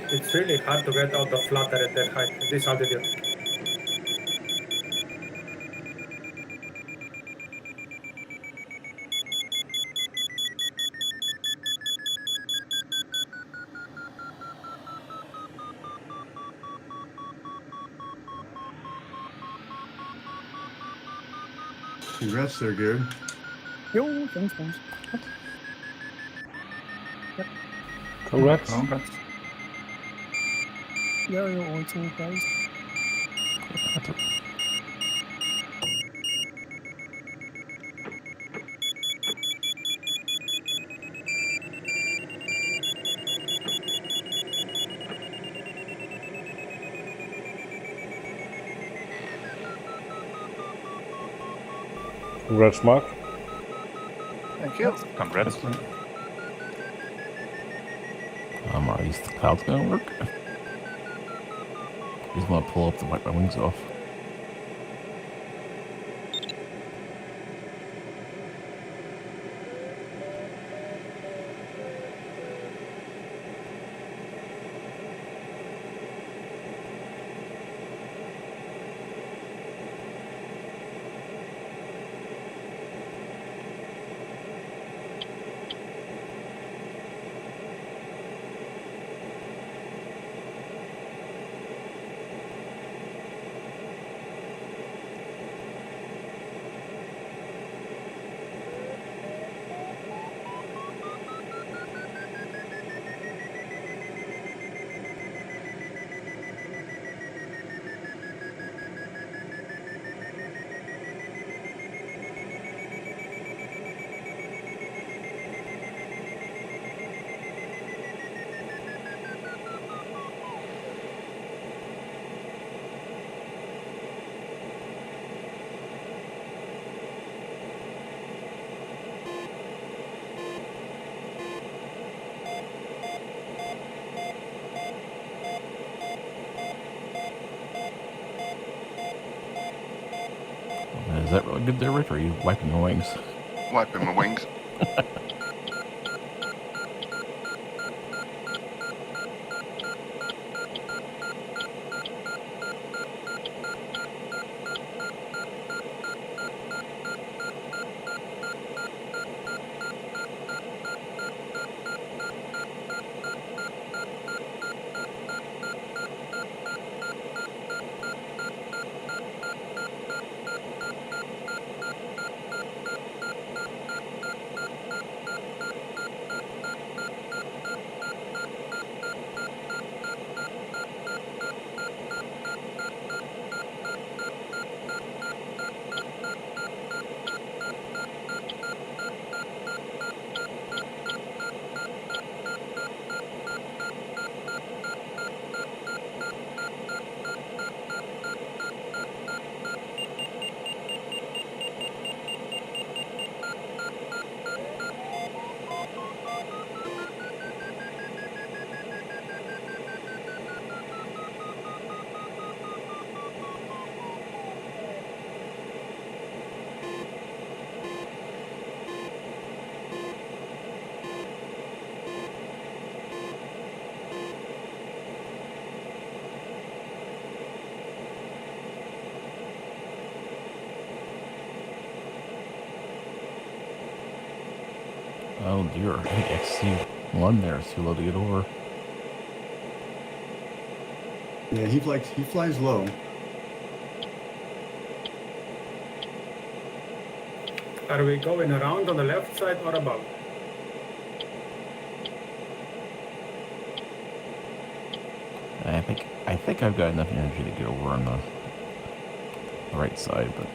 It's really hard to get out of flutter at that height, at this altitude. Congrats there, Gary. Yo, thanks. Congrats. Yeah, you're also, guys. Congrats, Mark. Thank you. Congrats. Are these clouds gonna work? I just want to pull up to wipe my wings off. Is that really good there, Rich, or are you wiping your wings? Wiping my wings. Oh dear, I think XC1 there is too low to get over. Yeah, he flies low. Are we going around on the left side or above? I think I've got enough energy to get over on the right side, but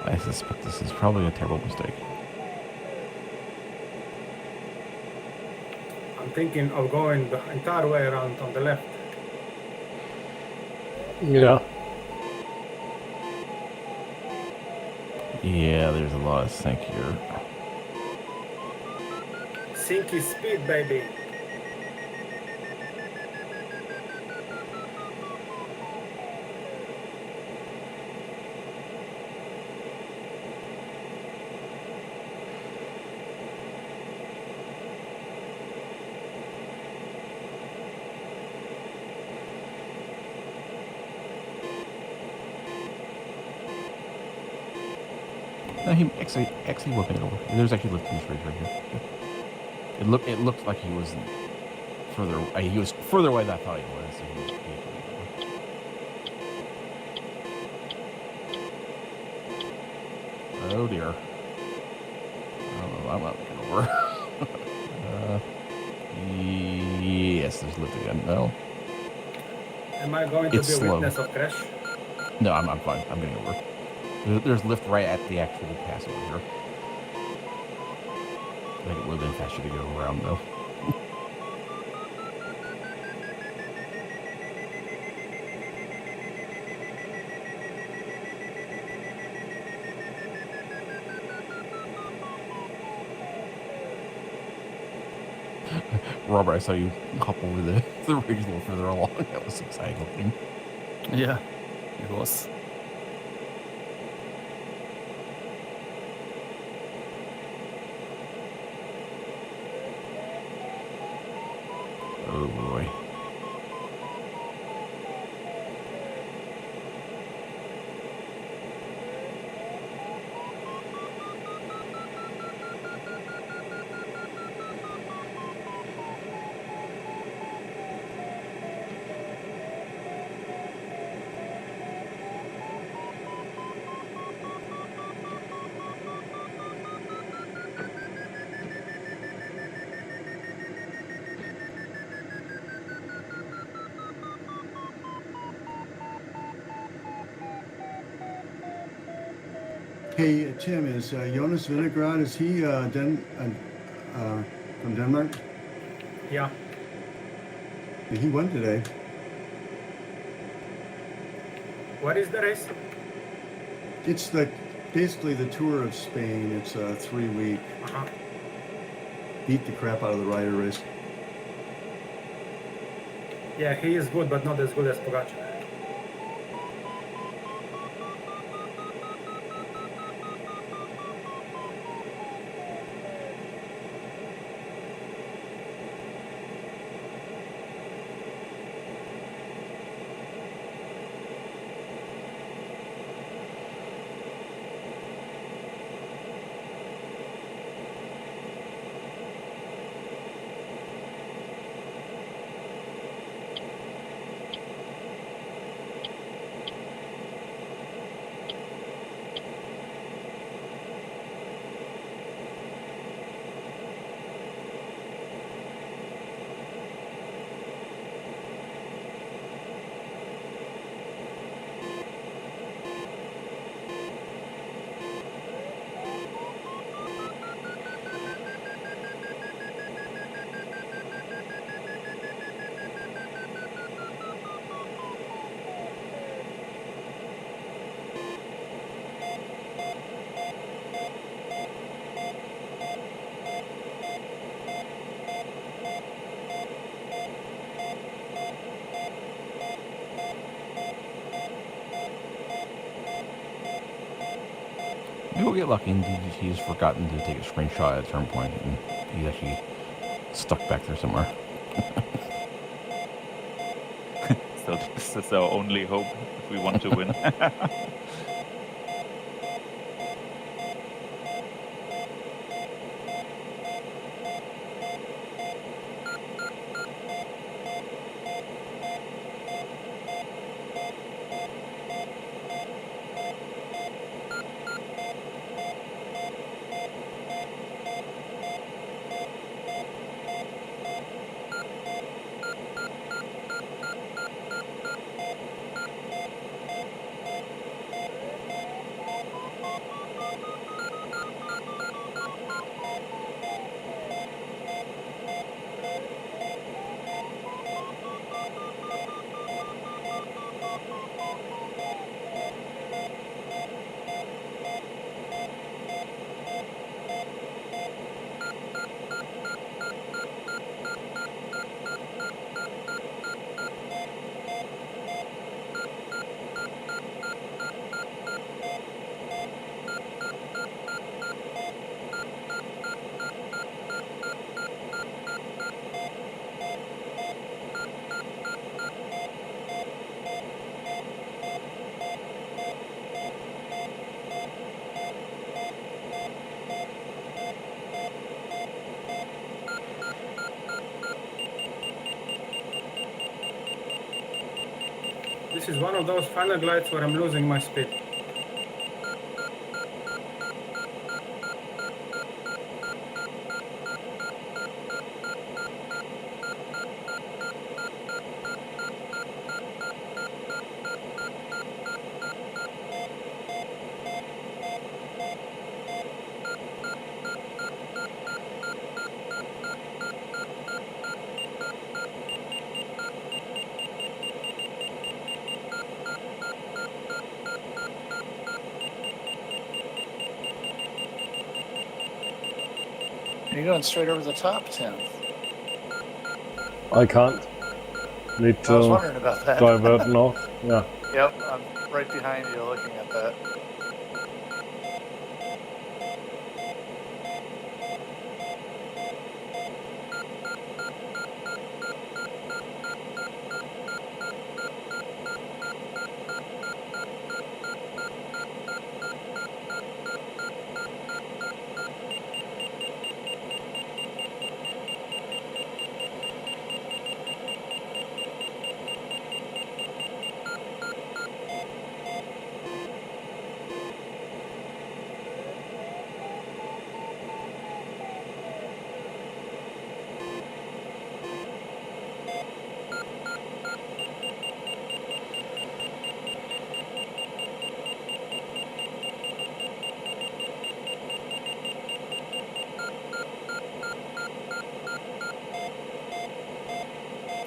I suspect this is probably a terrible mistake. I'm thinking of going the entire way around on the left. Yeah. Yeah, there's a lot of sink here. Sinky speed, baby. No, he actually whipping it over. There's actually lift in this ridge right here. It looked like he was further. He was further away than I thought he was. So he was oh dear. Oh, I'm not looking over. Yes, there's lift again. No. Am I going to It's be a slow. witness of crash? No, I'm fine. I'm getting over. There's lift right at the actual pass over here. I think it would have been faster to go around though. Robert, I saw you hop over the ridge a little further along. That was exciting looking. Yeah, it was. Oh boy. Hey, Tim, is Jonas Vinograd, is he from Denmark? Yeah. He won today. What is the race? It's basically the Tour of Spain. It's a 3-week. Uh-huh. beat the crap out of the rider race. Yeah, he is good, but not as good as Pogacar. Maybe we'll get lucky and he's forgotten to take a screenshot at a turn point and he's actually stuck back there somewhere. So this is our only hope if we want to win. This is one of those final glides where I'm losing my speed. You're going straight over the top, Tim. I can't. Need I was to wondering about that. divert north. Yeah. Yep, I'm right behind you looking at that.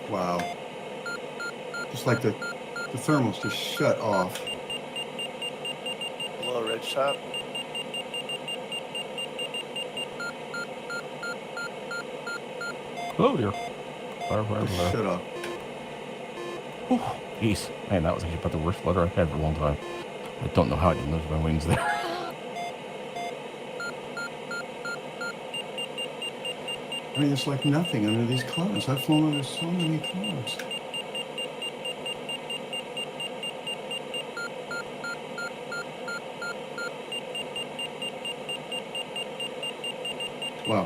Wow. Just like the thermals just shut off. Below ridge top. Oh dear. Fire, fire, Just fire. shut up. Jeez. Man, that was actually about the worst flutter I've had for a long time. I don't know how I didn't lose my wings there. I mean, it's like nothing under these clouds. I've flown under so many clouds. Wow.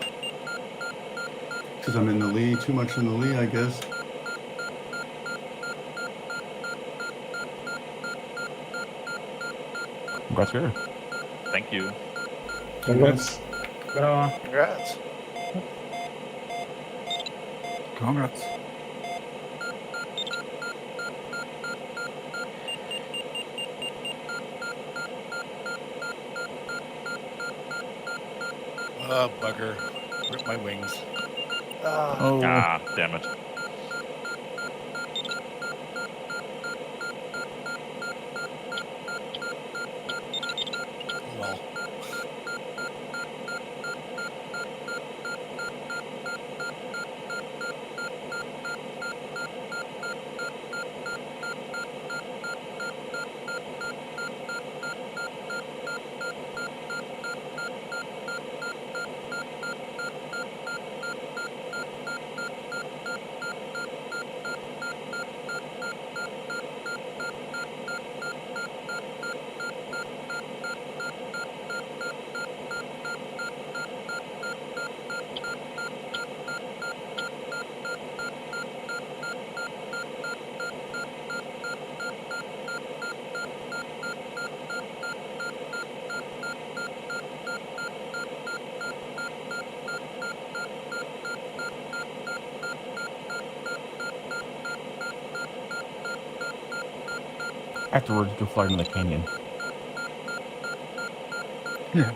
Because I'm in the lee, too much in the lee, I guess. Congrats, here. Thank you. Congrats. Bravo. Congrats. Congrats. Oh, bugger. Rip my wings. Oh. Ah, damn it. Well. Afterwards, go fly in the canyon. Yeah.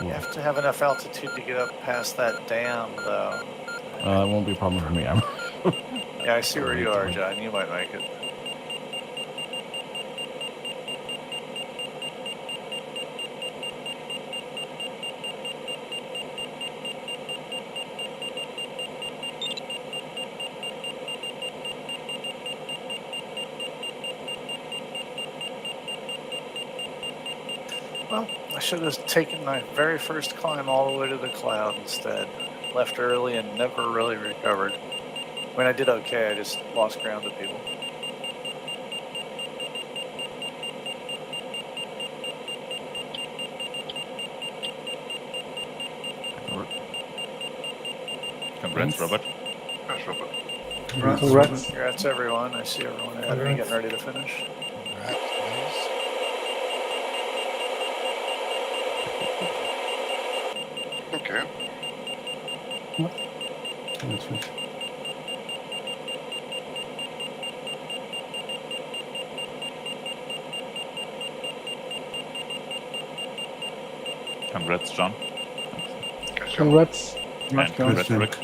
You have to have enough altitude to get up past that dam, though. It won't be a problem for me. Yeah, I see where you are, John. You might make it. Well, I should have taken my very first climb all the way to the cloud instead. Left early and never really recovered. When I did okay, I just lost ground to people. Congrats, Robert. That's Robert. Congrats. Congrats, everyone. I see everyone ahead of me getting ready to finish. Congrats, guys. Okay. That's right. Congrats, John. Good job. Congrats. And congrats, John. Rick.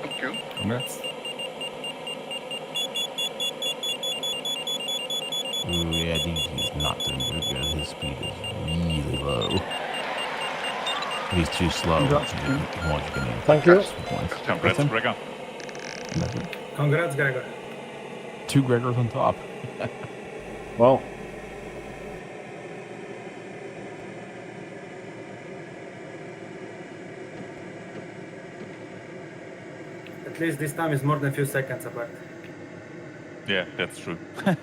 Thank you. Congrats. Ooh, yeah, DG's not doing very good. His speed is really low. He's too slow. Congrats, He Tim. won't get any Thank you. points. Congrats, Tim. Gregor. That's it. Congrats, Gregor. 2 Gregors on top. Well, At least this time is more than a few seconds apart. Yeah, that's true. Well,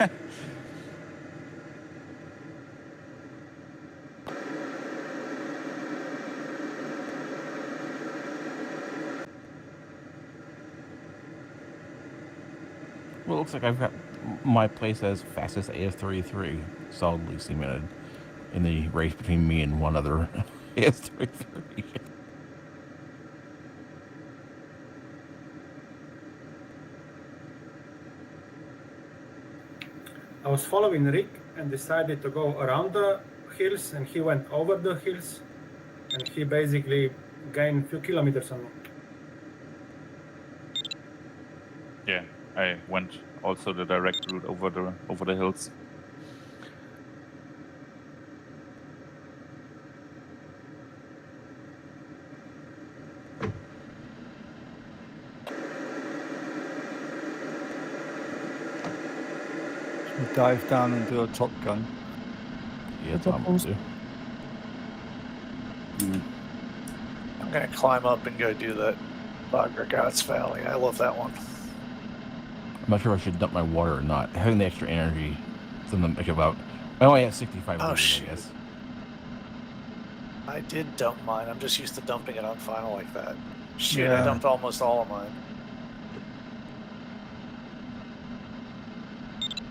it looks like I've got my place as fastest AS33 solidly cemented in the race between me and one other AS33. I was following Rick and decided to go around the hills, and he went over the hills, and he basically gained a few kilometers on me. Yeah, I went also the direct route over the hills. You dive down and do a Top Gun. Yeah, that's what I'm gonna do. I'm gonna climb up and go do that Boggergots Valley. I love that one. I'm not sure if I should dump my water or not. Having the extra energy, something to think about. I only have 65 Oh, liters, shoot. I guess. I did dump mine. I'm just used to dumping it on final like that. Shoot, Yeah. I dumped almost all of mine.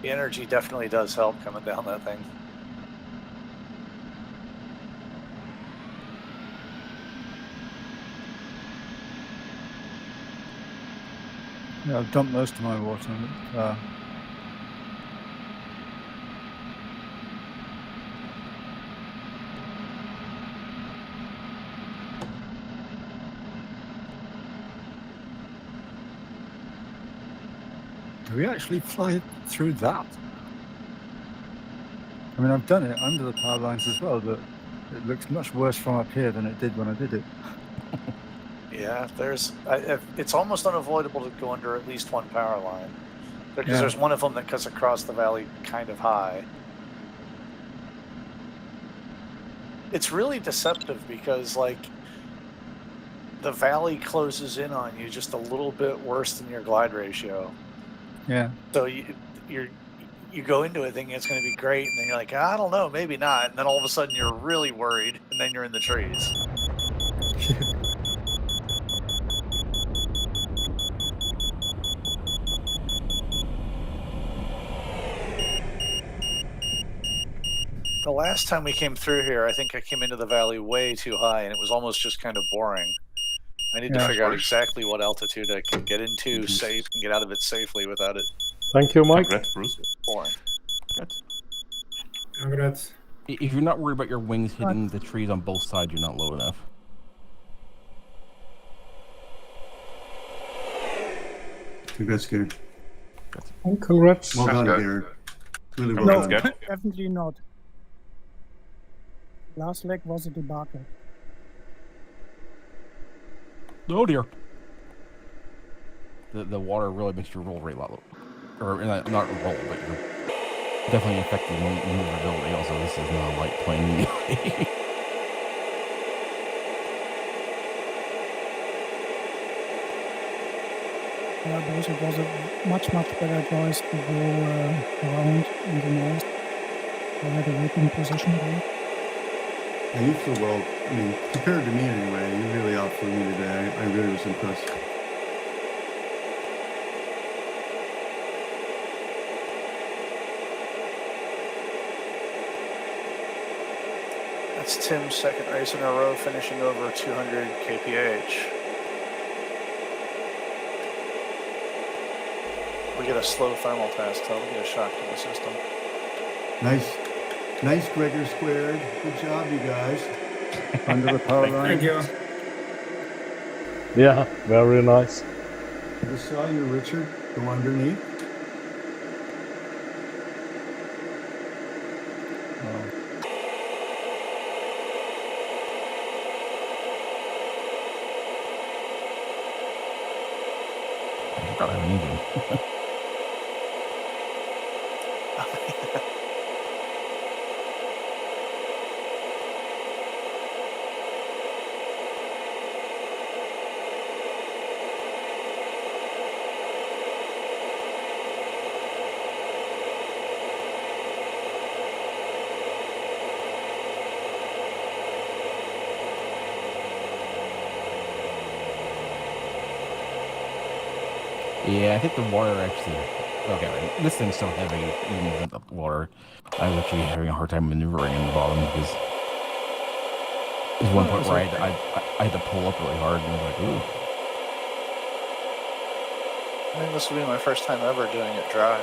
The energy definitely does help coming down that thing. Yeah, I've dumped most of my water. Do we actually fly through that? I mean, I've done it under the power lines as well, but it looks much worse from up here than it did when I did it. Yeah, it's almost unavoidable to go under at least one power line. Because Yeah. there's one of them that cuts across the valley kind of high. It's really deceptive because, like, the valley closes in on you just a little bit worse than your glide ratio. Yeah. So you go into it thinking it's going to be great, and then you're like, I don't know, maybe not. And then all of a sudden you're really worried, and then you're in the trees. The last time we came through here, I think I came into the valley way too high, and it was almost just kind of boring. I need to Yeah. figure out exactly what altitude I can get into safe and get out of it safely without it Thank you, Mike. Congrats, Bruce. boring. Congrats. If you're not worried about your wings hitting the trees on both sides, you're not low enough. Congrats, Gary. Congrats. Well done, That's good. Gary. Really well Congrats, done. Gary. Definitely not. Last leg was a debacle. Oh dear. The water really makes your roll rate a lot lower. Or not roll, but you're definitely affecting maneuverability. Also, this is not a light plane. Yeah, because it was a much better choice to go around in the north. I had a waiting position there. Yeah, you flew well. I mean, compared to me anyway, you really outflew me today. I really was impressed. That's Tim's second race in a row, finishing over 200 kph. We get a slow thermal test, that'll be a shock to the system. Nice Gregor squared. Good job, you guys. Under the power line. Thank you. Yeah, very nice. I just saw you, Richard, go underneath. I forgot I have an engine. Yeah, I think the water actually. Okay, this thing's so heavy, even without the water. I was actually having a hard time maneuvering in the bottom because there's one point where I had to pull up really hard, and I was like, ooh. I think this will be my first time ever doing it dry.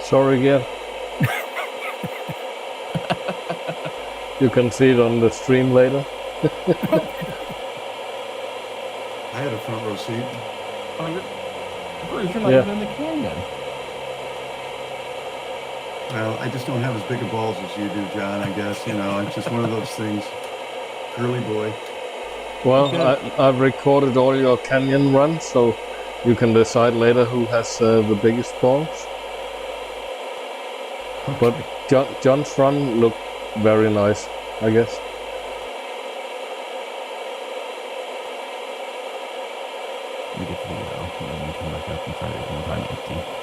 Sorry again. You can see it on the stream later. I had a front row seat. Oh, you're not Yeah. even in the canyon. Well, I just don't have as big of balls as you do, John, I guess. You know, it's just one of those things. Girly boy. Well, I've recorded all your canyon runs, so you can decide later who has the biggest balls. But John's run looked very nice, I guess. We get to the and then we come back up and try to one time empty.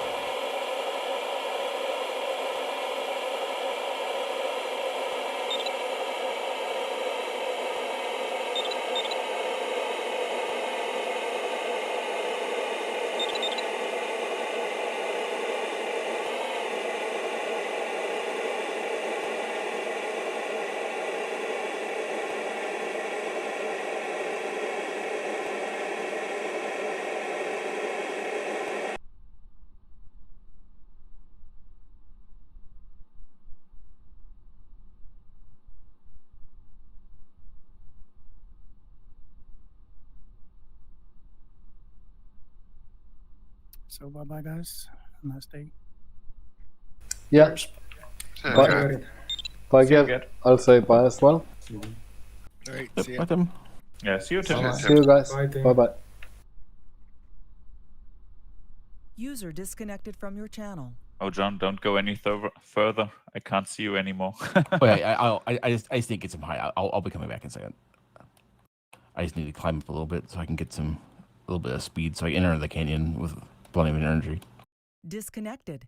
So bye-bye, guys. Nice day. Yeah. Yeah, Bye, Gert. I'll say bye as well. All right, Yep, see ya. bye, Tim. Yeah, see you, Tim. See you guys. Bye, Tim. Bye-bye. User disconnected from your channel. Oh, John, don't go any further. I can't see you anymore. Wait, I just need to get some high. I'll be coming back in a second. I just need to climb up a little bit so I can get a little bit of speed so I can enter the canyon with plenty of energy. Disconnected.